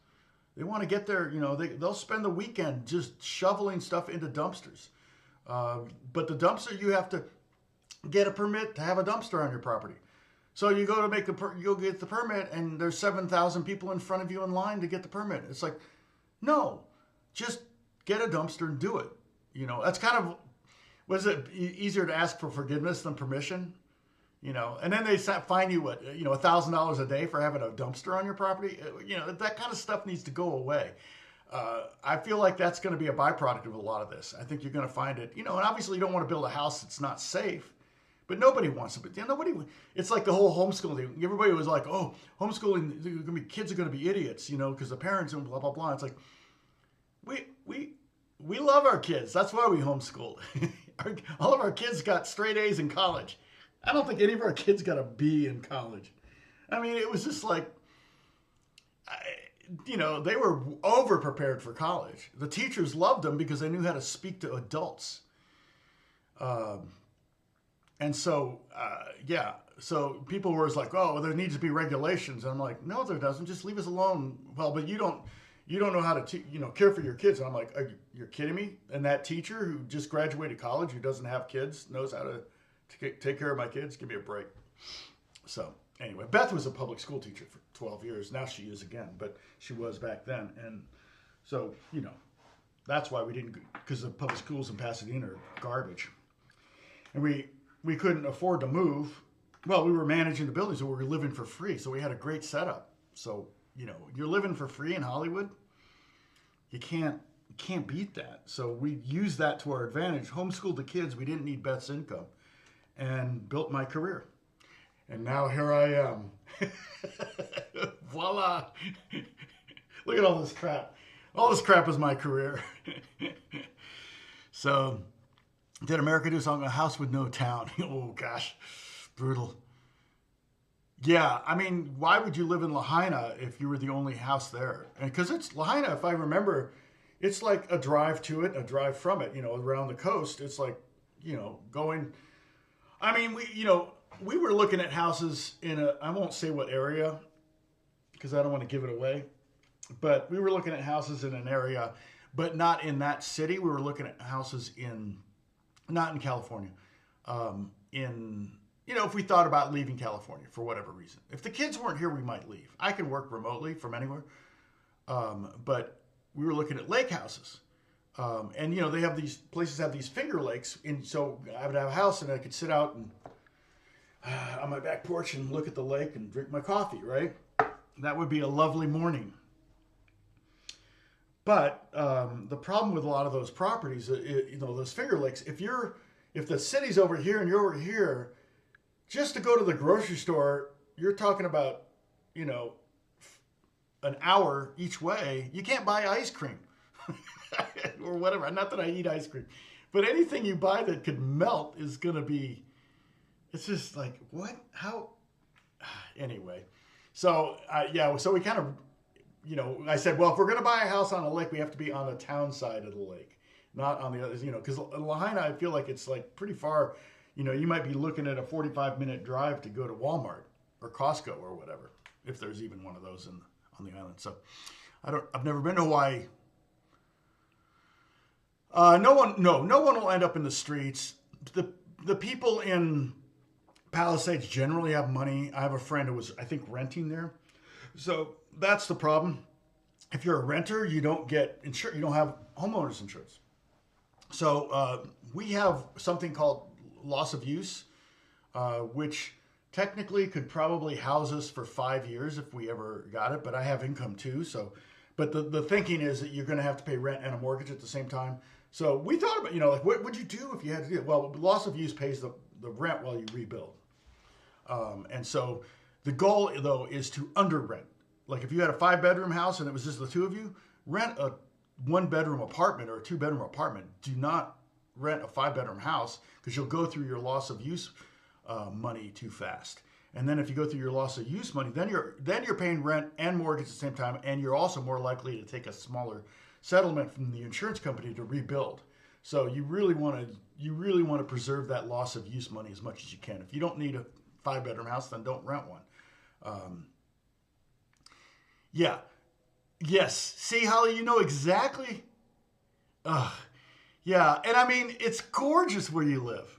They want to get there, they'll spend the weekend just shoveling stuff into dumpsters. But the dumpster, you have to get a permit to have a dumpster on your property. So you go to you'll get the permit, and there's 7,000 people in front of you in line to get the permit. It's like, no, just get a dumpster and do it. That's kind of, was it easier to ask for forgiveness than permission? And then they fine you $1,000 a day for having a dumpster on your property. That kind of stuff needs to go away. I feel like that's going to be a byproduct of a lot of this. I think you're going to find it, and obviously you don't want to build a house that's not safe, but nobody wants it. But it's like the whole homeschooling. Everybody was like, oh, homeschooling, kids are going to be idiots, because the parents and blah, blah, blah. It's like, we love our kids. That's why we homeschooled. All of our kids got straight A's in college. I don't think any of our kids got a B in college. I mean, it was just like, they were over-prepared for college. The teachers loved them because they knew how to speak to adults. And so, so people were like, oh, there needs to be regulations. And I'm like, no, there doesn't. Just leave us alone. Well, but you don't know how to, care for your kids. And I'm like, you're kidding me? And that teacher who just graduated college, who doesn't have kids, knows how to take care of my kids? Give me a break. So anyway, Beth was a public school teacher for 12 years. Now she is again, but she was back then. And so, that's why we didn't, because the public schools in Pasadena are garbage. And we couldn't afford to move. Well, we were managing the building, so we were living for free. So we had a great setup. So, you're living for free in Hollywood. You can't beat that. So we used that to our advantage. Homeschooled the kids. We didn't need Beth's income, and built my career. And now here I am. Voila! Look at all this crap. All this crap is my career. So, did America do a song, A House with No Town? Oh gosh, brutal. Yeah, I mean, why would you live in Lahaina if you were the only house there? And because it's Lahaina, if I remember, it's like a drive to it, a drive from it. Around the coast, it's like, going. I mean, we were looking at houses I won't say what area, because I don't want to give it away, but we were looking at houses in an area, but not in that city. We were looking at houses not in California, if we thought about leaving California for whatever reason. If the kids weren't here, we might leave. I can work remotely from anywhere, but we were looking at lake houses. And they have these places have these finger lakes, and so I would have a house and I could sit out and on my back porch and look at the lake and drink my coffee, right? That would be a lovely morning. But the problem with a lot of those properties, those finger lakes, if the city's over here and you're over here, just to go to the grocery store, you're talking about, an hour each way. You can't buy ice cream or whatever. Not that I eat ice cream, but anything you buy that could melt is going to be, it's just like, what? How? Anyway. So, so we kind of, I said, well, if we're going to buy a house on a lake, we have to be on the town side of the lake, not on the other, because Lahaina, I feel like it's like pretty far. You might be looking at a 45-minute drive to go to Walmart or Costco or whatever, if there's even one of those on the island. So I've never been to Hawaii. No one will end up in the streets. The people in Palisades generally have money. I have a friend who was, I think, renting there. So that's the problem. If you're a renter, you don't get insurance. You don't have homeowners insurance. So we have something called loss of use, which technically could probably house us for 5 years if we ever got it. But I have income too. So, but the thinking is that you're going to have to pay rent and a mortgage at the same time. So we thought about, like, what would you do if you had to do it? Well, loss of use pays the rent while you rebuild. And so the goal, though, is to under rent. Like if you had a 5-bedroom house and it was just the two of you, rent a 1-bedroom apartment or a 2-bedroom apartment. Do not rent a 5-bedroom house, because you'll go through your loss of use money too fast. And then if you go through your loss of use money, then you're paying rent and mortgage at the same time, and you're also more likely to take a smaller settlement from the insurance company to rebuild. So you really want to preserve that loss of use money as much as you can. If you don't need a 5-bedroom house, then don't rent one. Yeah. Yes. See, Holly, you know exactly. Yeah. And I mean, it's gorgeous where you live,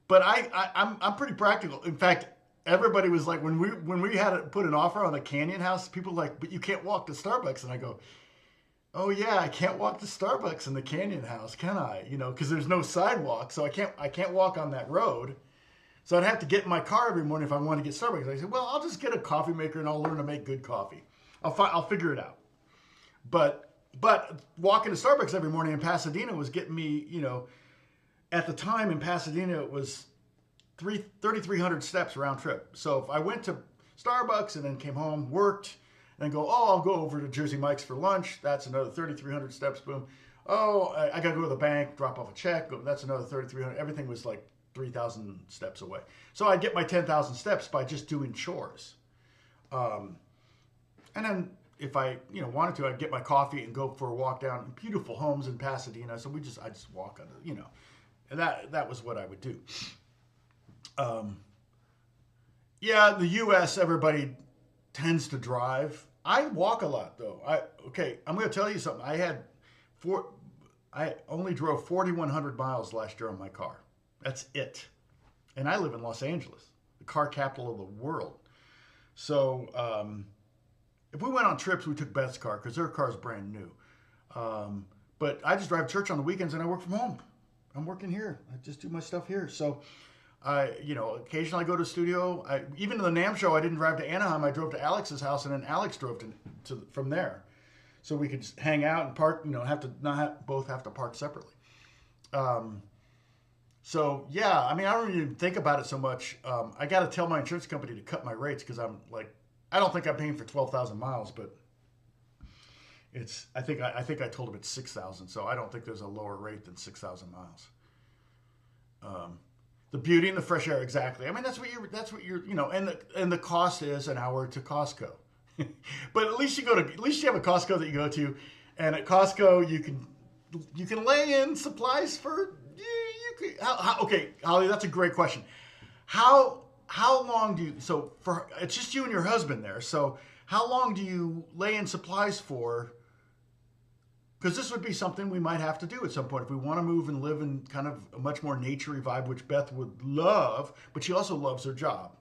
but I'm pretty practical. In fact, everybody was like, when we had to put an offer on a canyon house, people were like, but you can't walk to Starbucks. And I go, oh yeah, I can't walk to Starbucks in the canyon house, can I? Because there's no sidewalk, so I can't walk on that road. So I'd have to get in my car every morning if I wanted to get Starbucks. I said, well, I'll just get a coffee maker and I'll learn to make good coffee. I'll figure it out. But walking to Starbucks every morning in Pasadena was getting me, at the time in Pasadena, it was 3,300 steps round trip. So if I went to Starbucks and then came home, worked, and go, I'll go over to Jersey Mike's for lunch. That's another 3,300 steps, boom. I got to go to the bank, drop off a check. That's another 3,300. Everything was like 3,000 steps away. So I'd get my 10,000 steps by just doing chores. And then if I wanted to, I'd get my coffee and go for a walk down beautiful homes in Pasadena. So I just walk on and that was what I would do. Yeah, the U.S., everybody tends to drive. I walk a lot though. I'm going to tell you something. I only drove 4,100 miles last year on my car. That's it. And I live in Los Angeles, the car capital of the world. So if we went on trips, we took Beth's car because her car is brand new. But I just drive to church on the weekends and I work from home. I'm working here. I just do my stuff here. So occasionally I go to the studio. Even in the NAMM show, I didn't drive to Anaheim. I drove to Alex's house, and then Alex drove to from there, so we could just hang out and park. Have to not have, both have to park separately. Um, so yeah, I mean, I don't even think about it so much. I got to tell my insurance company to cut my rates because I'm like, I don't think I'm paying for 12,000 miles, but I think I told them it's 6,000, so I don't think there's a lower rate than 6,000 miles. The beauty and the fresh air, exactly. I mean, that's what you're, and the cost is an hour to Costco. But at least you have a Costco that you go to, and at Costco you can lay in supplies for okay, Holly, that's a great question. How long do you, so for, it's just you and your husband there, so how long do you lay in supplies for? Because this would be something we might have to do at some point if we want to move and live in kind of a much more naturey vibe, which Beth would love, but she also loves her job.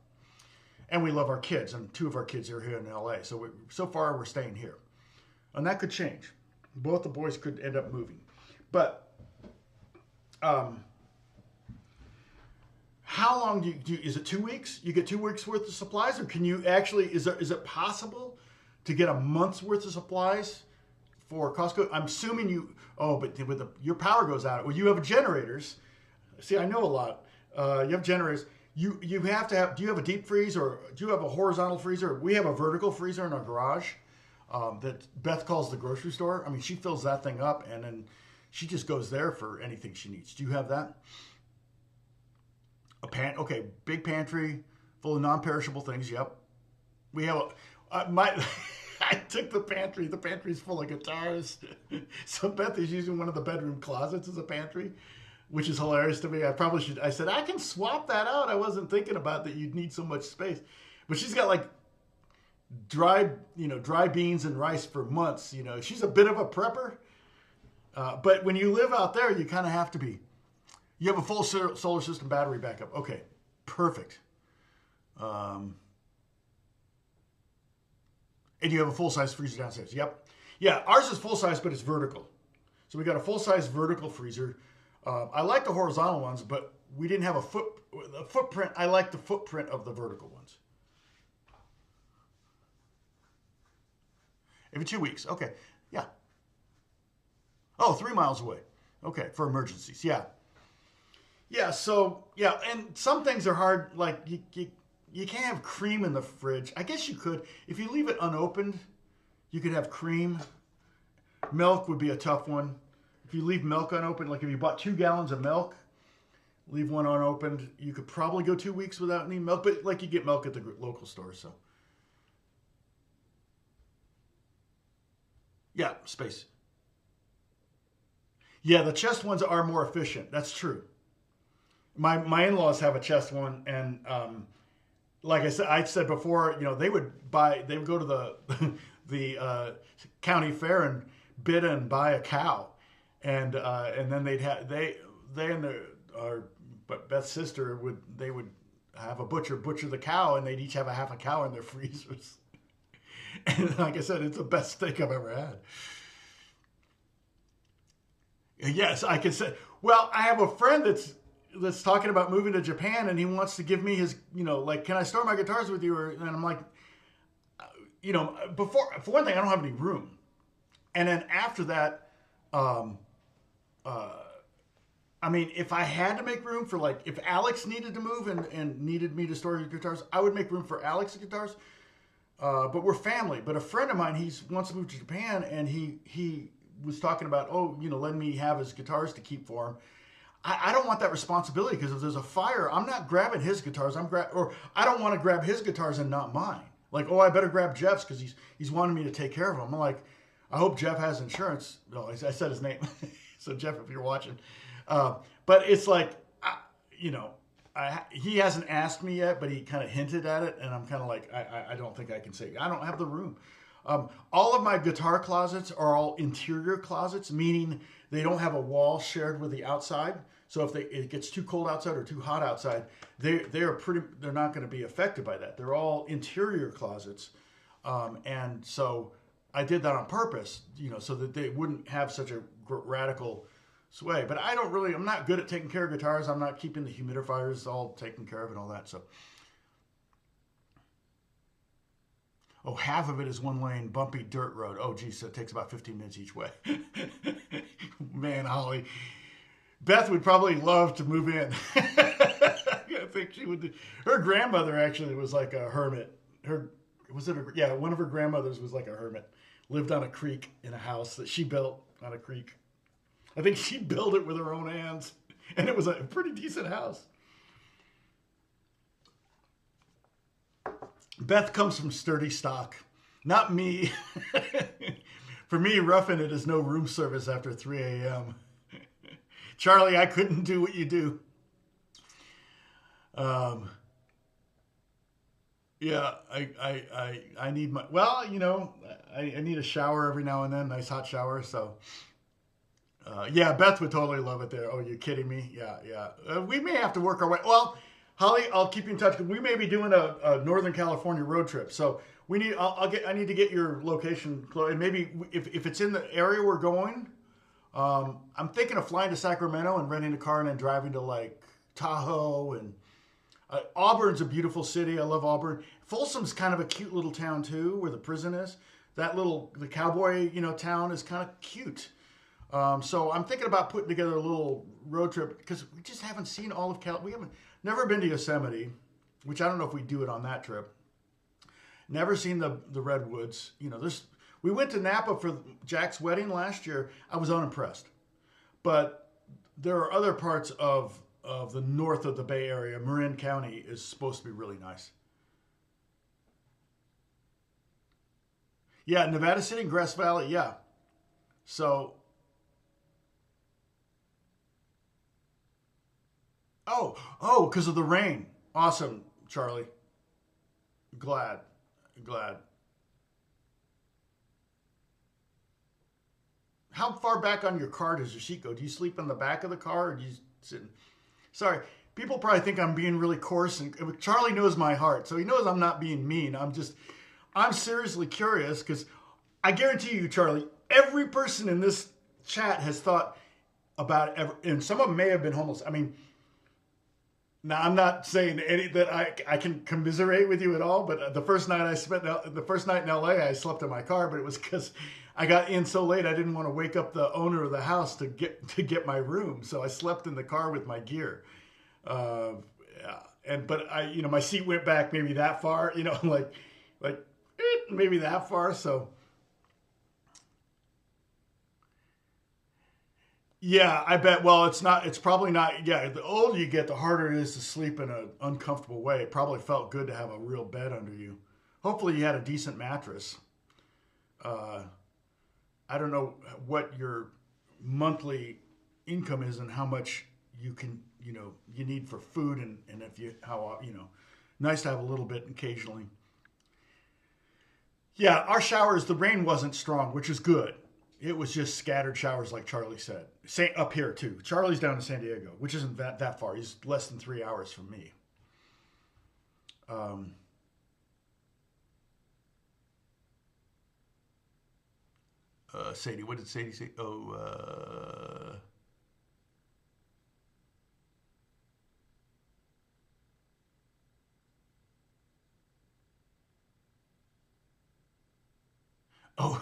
And we love our kids, and 2 of our kids are here in LA. So far we're staying here. And that could change. Both the boys could end up moving. But how long do you, is it 2 weeks? You get 2 weeks worth of supplies, or can you actually, is it possible to get a month's worth of supplies for Costco? I'm assuming but your power goes out. Well, you have generators. See, I know a lot. You have generators. You have to have, do you have a deep freeze, or do you have a horizontal freezer? We have a vertical freezer in our garage that Beth calls the grocery store. I mean, she fills that thing up, and then she just goes there for anything she needs. Do you have that? Okay, big pantry full of non-perishable things. Yep. We have I took the pantry. The pantry's full of guitars. So Beth is using one of the bedroom closets as a pantry, which is hilarious to me. I said, I can swap that out. I wasn't thinking about that you'd need so much space. But she's got like dry beans and rice for months. She's a bit of a prepper. But when you live out there, you kind of have to be. You have a full solar system battery backup. Okay, perfect. And you have a full-size freezer downstairs. Yep. Yeah, ours is full-size, but it's vertical. So we got a full-size vertical freezer. I like the horizontal ones, but we didn't have a footprint. I like the footprint of the vertical ones. Every 2 weeks. Okay. Yeah. Oh, 3 miles away. Okay, for emergencies. Yeah. Yeah, so, yeah, and some things are hard, like you can't have cream in the fridge. I guess you could. If you leave it unopened, you could have cream. Milk would be a tough one. If you leave milk unopened, like if you bought 2 gallons of milk, leave one unopened, you could probably go 2 weeks without any milk, but like you get milk at the local store, so. Yeah, space. Yeah, the chest ones are more efficient. That's true. My in-laws have a chest one, and like I said before, they would go to the the county fair and bid and buy a cow, and then but Beth's sister would have a butcher the cow, and they'd each have a half a cow in their freezers. And like I said, it's the best steak I've ever had. Yes, I can say. Well, I have a friend that's talking about moving to Japan, and he wants to give me his, like, can I store my guitars with you? And I'm like, for one thing, I don't have any room. And then after that, I mean, if I had to make room for, like, if Alex needed to move and needed me to store his guitars, I would make room for Alex's guitars. But we're family. But a friend of mine, he wants to move to Japan, and he was talking about, letting me have his guitars to keep for him. I don't want that responsibility, because if there's a fire, I'm not grabbing his guitars. Or I don't want to grab his guitars and not mine. Like, I better grab Jeff's because he's wanting me to take care of him. I'm like, I hope Jeff has insurance. No, I said his name. So Jeff, if you're watching. But it's like, he hasn't asked me yet, but he kind of hinted at it, and I'm kind of like, I don't think I can say. I don't have the room. All of my guitar closets are all interior closets, meaning they don't have a wall shared with the outside. So if it gets too cold outside or too hot outside, they're not going to be affected by that. They're all interior closets, and so I did that on purpose, so that they wouldn't have such a radical sway. But I'm not good at taking care of guitars. I'm not keeping the humidifiers all taken care of and all that. So, Oh, half of it is one lane, bumpy dirt road. Oh, geez, so it takes about 15 minutes each way. Man, Holly. Beth would probably love to move in. I think she would. Her grandmother actually was like a hermit. Yeah, one of her grandmothers was like a hermit. Lived on a creek in a house that she built on a creek. I think she built it with her own hands, and it was a pretty decent house. Beth comes from sturdy stock. Not me. For me, roughing it is no room service after 3 a.m. Charlie, I couldn't do what you do. Yeah, I need my, well, I need a shower every now and then, nice hot shower. So, yeah, Beth would totally love it there. Oh, you're kidding me? Yeah, yeah. We may have to work our way. Well, Holly, I'll keep you in touch. We may be doing a Northern California road trip. So I need to get your location, and maybe if it's in the area we're going, I'm thinking of flying to Sacramento and renting a car and then driving to like Tahoe and Auburn's a beautiful city. I love Auburn. Folsom's kind of a cute little town too, where the prison is. The cowboy, town is kind of cute. So I'm thinking about putting together a little road trip because we just haven't seen all of Cal. We haven't never been to Yosemite, which I don't know if we do it on that trip. Never seen the redwoods. We went to Napa for Jack's wedding last year. I was unimpressed, but there are other parts of the north of the Bay Area. Marin County is supposed to be really nice. Yeah, Nevada City and Grass Valley. Yeah. So, because of the rain. Awesome, Charlie. Glad. How far back on your car does your seat go? Do you sleep in the back of the car or do you sit in? Sorry, people probably think I'm being really coarse, and Charlie knows my heart, so he knows I'm not being mean. I'm seriously curious because I guarantee you, Charlie, every person in this chat has thought about it, and some of them may have been homeless. I mean, now I'm not saying that I can commiserate with you at all, but the first night in LA, I slept in my car, but it was because I got in so late I didn't want to wake up the owner of the house to get my room, so I slept in the car with my gear. Yeah, but my seat went back maybe that far, maybe that far. So yeah, I bet. Well, it's probably not. Yeah, the older you get, the harder it is to sleep in an uncomfortable way. It probably felt good to have a real bed under you. Hopefully, you had a decent mattress. I don't know what your monthly income is and how much you can, you need for food and if nice to have a little bit occasionally. Yeah, our showers, the rain wasn't strong, which is good. It was just scattered showers, like Charlie said. Up here too. Charlie's down in San Diego, which isn't that far. He's less than 3 hours from me. Sadie, what did Sadie say?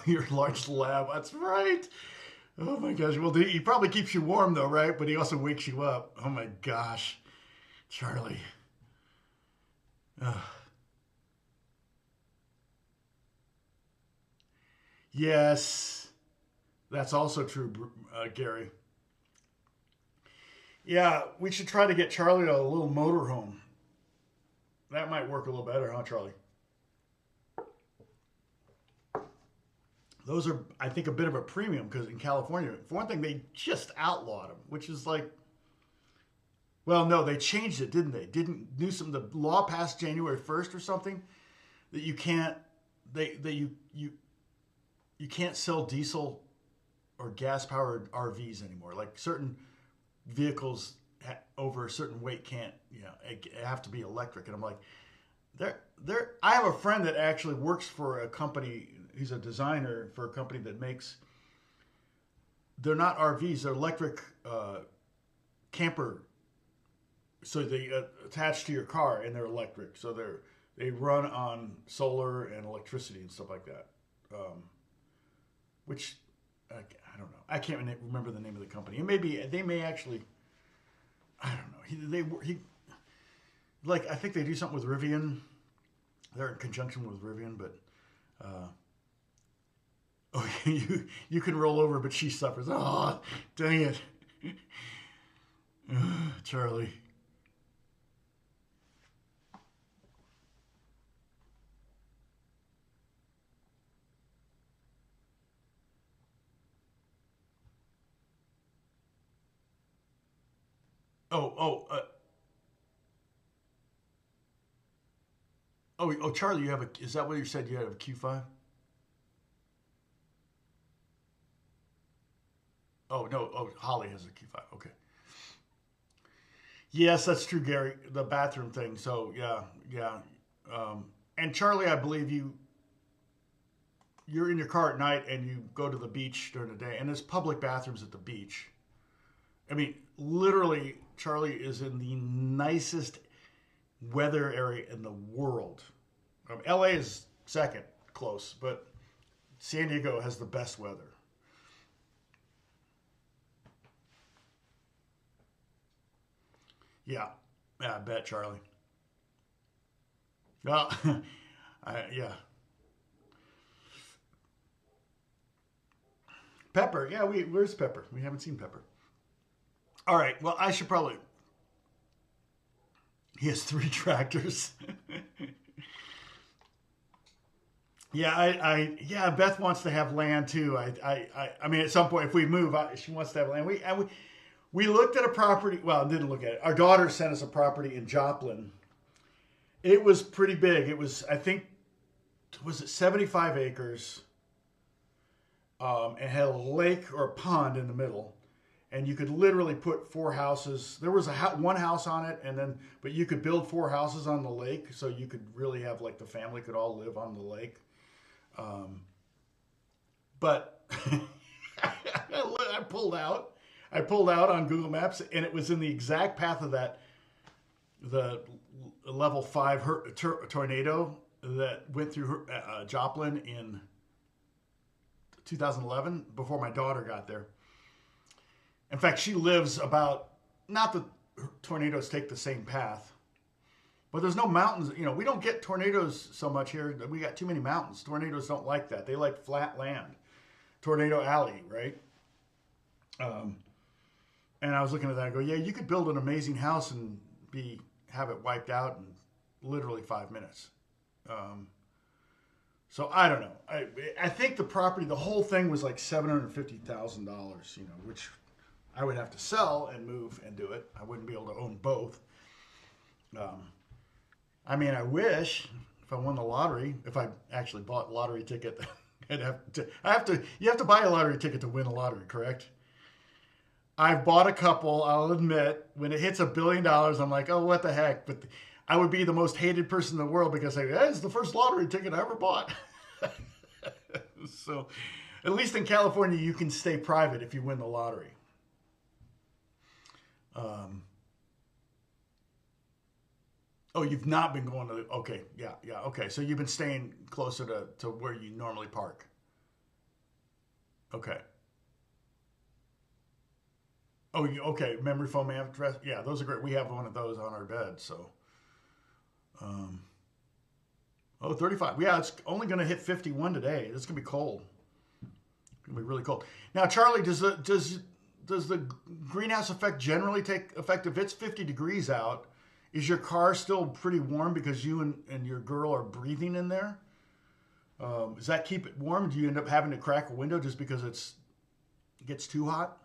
Your large lab. That's right. Oh my gosh. Well, he probably keeps you warm though, right? But he also wakes you up. Oh my gosh, Charlie. Ugh. Yes, that's also true, Gary. Yeah, we should try to get Charlie a little motorhome. That might work a little better, huh, Charlie? Those are, I think, a bit of a premium because in California, for one thing, they just outlawed them, which is like, well, no, they changed it, didn't they? Didn't Newsom, the law passed January 1st or something that you can't, you can't sell diesel or gas powered RVs anymore. Like certain vehicles over a certain weight can't, have to be electric. And I'm like, I have a friend that actually works for a company. He's a designer for a company that makes, they're not RVs, they're electric camper. So they attach to your car and they're electric. So They run on solar and electricity and stuff like that. Which I don't know. I can't remember the name of the company. It may be they may actually. I don't know. He like I think they do something with Rivian. They're in conjunction with Rivian, but oh, you can roll over, but she suffers. Oh, dang it, Charlie. Oh, Charlie, you have a. Is that what you said? You had a Q5? Oh no. Oh, Holly has a Q5. Okay. Yes, that's true, Gary. The bathroom thing. So yeah, yeah. And Charlie, I believe you're in your car at night and you go to the beach during the day, and there's public bathrooms at the beach. I mean, literally, Charlie is in the nicest weather area in the world. LA is second close, but San Diego has the best weather. Yeah, yeah, I bet, Charlie. Well, yeah. Pepper, yeah, where's Pepper? We haven't seen Pepper. All right, well, I should probably. He has three tractors. Yeah, yeah. Beth wants to have land too. I mean, at some point, if we move, she wants to have land. We looked at a property. Well, didn't look at it. Our daughter sent us a property in Joplin. It was pretty big. It was, I think, was it 75 acres? And had a lake or a pond in the middle, and you could literally put four houses. There was one house on it, and then but you could build four houses on the lake, so you could really have like the family could all live on the lake. Um, but I pulled out. I pulled out on Google Maps, and it was in the exact path of the level 5 tornado that went through Joplin in 2011 before my daughter got there. In fact, she lives about, not that tornadoes take the same path, but there's no mountains. You know, we don't get tornadoes so much here. We got too many mountains. Tornadoes don't like that. They like flat land. Tornado Alley, right? And I was looking at that. I go, yeah, you could build an amazing house and have it wiped out in literally 5 minutes. So I don't know. I think the property, the whole thing was like $750,000. You know, which I would have to sell and move and do it. I wouldn't be able to own both. I mean, I wish if I won the lottery, if I actually bought a lottery ticket, you have to buy a lottery ticket to win a lottery, correct? I've bought a couple. I'll admit, when it hits $1 billion, I'm like, oh, what the heck? But I would be the most hated person in the world because it's the first lottery ticket I ever bought. So, at least in California, you can stay private if you win the lottery. Oh, you've not been going to okay, yeah, okay. So you've been staying closer to where you normally park. Okay. Oh, okay. Memory foam mattress. Yeah, those are great. We have one of those on our bed. So, um, oh, 35. Yeah, it's only going to hit 51 today. It's going to be cold. It's going to be really cold. Now, Charlie, does the greenhouse effect generally take effect if it's 50 degrees out? Is your car still pretty warm because you and your girl are breathing in there? Does that keep it warm? Do you end up having to crack a window just because it gets too hot?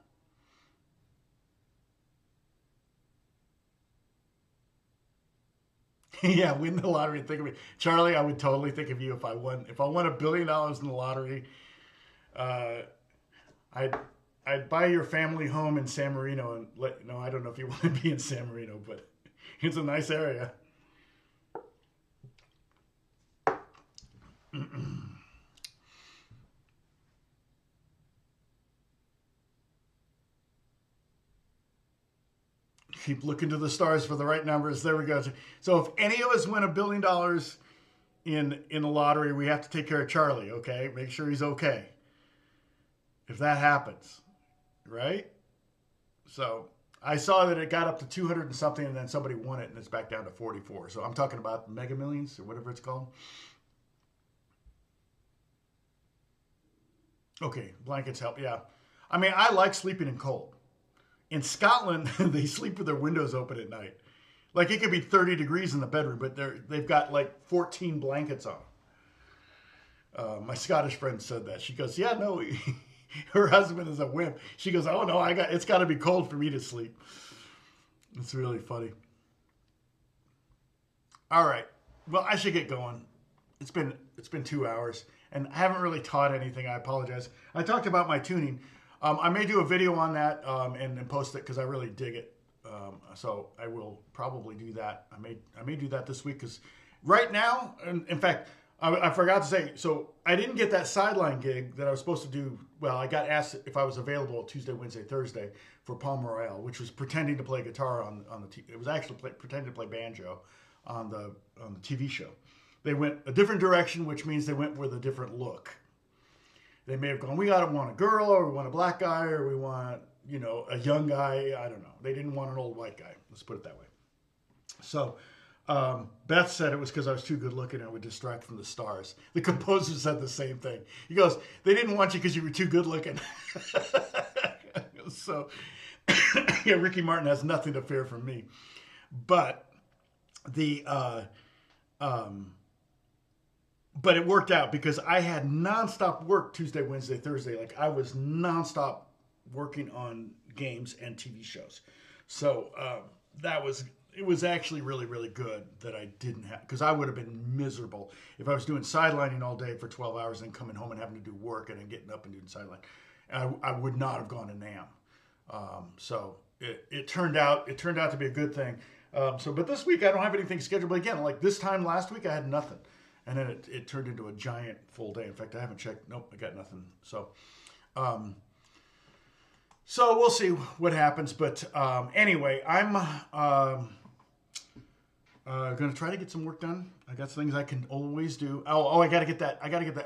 Yeah, win the lottery and think of me, Charlie. I would totally think of you if I won $1 billion in the lottery. Uh, I'd I'd buy your family home in San Marino and no, I don't know if you want to be in San Marino, but it's a nice area. Keep looking to the stars for the right numbers. There we go. So if any of us win $1 billion in the lottery, we have to take care of Charlie, okay? Make sure he's okay. If that happens, right? So I saw that it got up to 200 and something, and then somebody won it, and it's back down to 44. So I'm talking about Mega Millions or whatever it's called. Okay, blankets help, yeah. I mean, I like sleeping in cold. In Scotland, they sleep with their windows open at night. Like, it could be 30 degrees in the bedroom, but they've got like 14 blankets on. My Scottish friend said that. She goes, yeah, no, her husband is a wimp. She goes, oh no, it's got to be cold for me to sleep. It's really funny. All right, well, I should get going. It's been 2 hours, and I haven't really taught anything. I apologize. I talked about my tuning. I may do a video on that and post it because I really dig it. So I will probably do that. I may do that this week because right now, in fact, I forgot to say, so I didn't get that sideline gig that I was supposed to do. Well, I got asked if I was available Tuesday, Wednesday, Thursday for Palm Royale, which was pretending to play guitar on the it was actually pretending to play banjo on the TV show. They went a different direction, which means they went with a different look. They may have gone, we want a girl, or we want a black guy, or we want, a young guy. I don't know. They didn't want an old white guy. Let's put it that way. So Beth said it was because I was too good looking and it would distract from the stars. The composer said the same thing. He goes, they didn't want you because you were too good looking. So, yeah, Ricky Martin has nothing to fear from me. But but it worked out because I had nonstop work Tuesday, Wednesday, Thursday. Like, I was nonstop working on games and TV shows. So it was actually really, really good that I didn't have, because I would have been miserable if I was doing sidelining all day for 12 hours and coming home and having to do work and then getting up and doing sideline. I would not have gone to NAMM. So it turned out to be a good thing. But this week I don't have anything scheduled. But again, like this time last week I had nothing. And then it turned into a giant full day. In fact, I haven't checked. Nope, I got nothing. So we'll see what happens. But anyway, I'm going to try to get some work done. I got some things I can always do. Oh, I got to get that.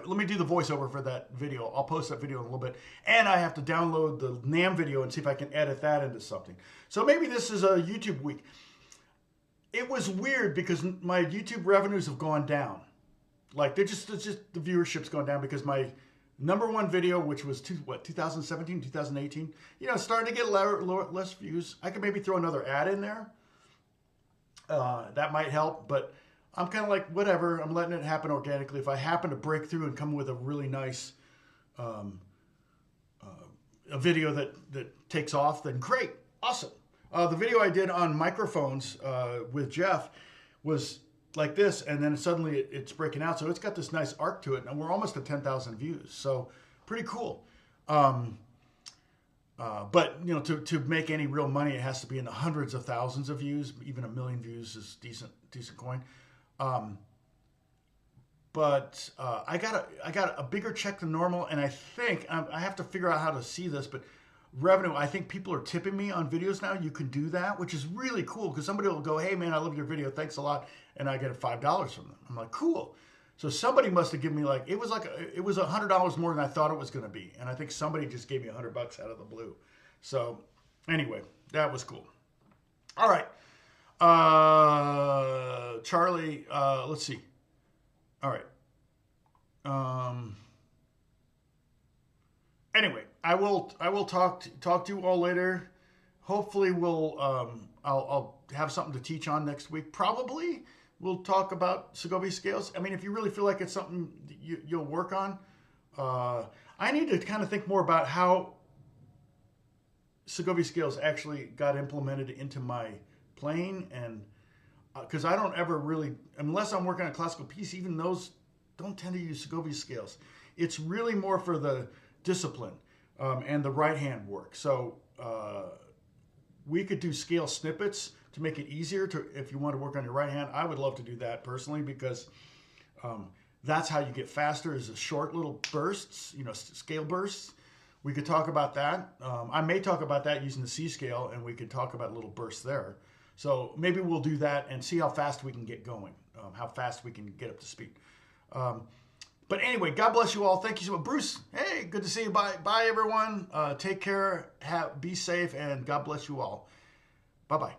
Let me do the voiceover for that video. I'll post that video in a little bit. And I have to download the NAMM video and see if I can edit that into something. So maybe this is a YouTube week. It was weird because my YouTube revenues have gone down. Like, it's just the viewership's gone down because my #1 video, which was 2017, 2018, starting to get less views. I could maybe throw another ad in there. That might help, but I'm kind of like, whatever. I'm letting it happen organically. If I happen to break through and come with a really nice a video that takes off, then great, awesome. The video I did on microphones with Jeff was like this, and then suddenly it's breaking out. So it's got this nice arc to it, and we're almost at 10,000 views. So pretty cool. But to make any real money, it has to be in the hundreds of thousands of views. Even 1 million views is decent coin. But I got a bigger check than normal, and I think I have to figure out how to see this, but revenue, I think people are tipping me on videos now. You can do that, which is really cool because somebody will go, hey man, I love your video, thanks a lot, and I get $5 from them. I'm like, cool. So somebody must have given me it was $100 more than I thought it was going to be, and I think somebody just gave me $100 out of the blue. So anyway, that was cool. All right, Charlie. Let's see. All right. Anyway, I will talk to you all later. Hopefully, I'll have something to teach on next week. Probably we'll talk about Segovia scales. I mean, if you really feel like it's something you'll work on, I need to kind of think more about how Segovia scales actually got implemented into my playing, and because I don't ever really, unless I'm working on a classical piece, even those don't tend to use Segovia scales. It's really more for the discipline and the right hand work. So we could do scale snippets to make it easier if you want to work on your right hand. I would love to do that personally because that's how you get faster, is the short little bursts, scale bursts, We could talk about that. I may talk about that using the C scale, and we could talk about little bursts there. So maybe we'll do that and see how fast we can get going, how fast we can get up to speed. But anyway, God bless you all. Thank you so much. Bruce, hey, good to see you. Bye everyone. Take care. Be safe, and God bless you all. Bye-bye.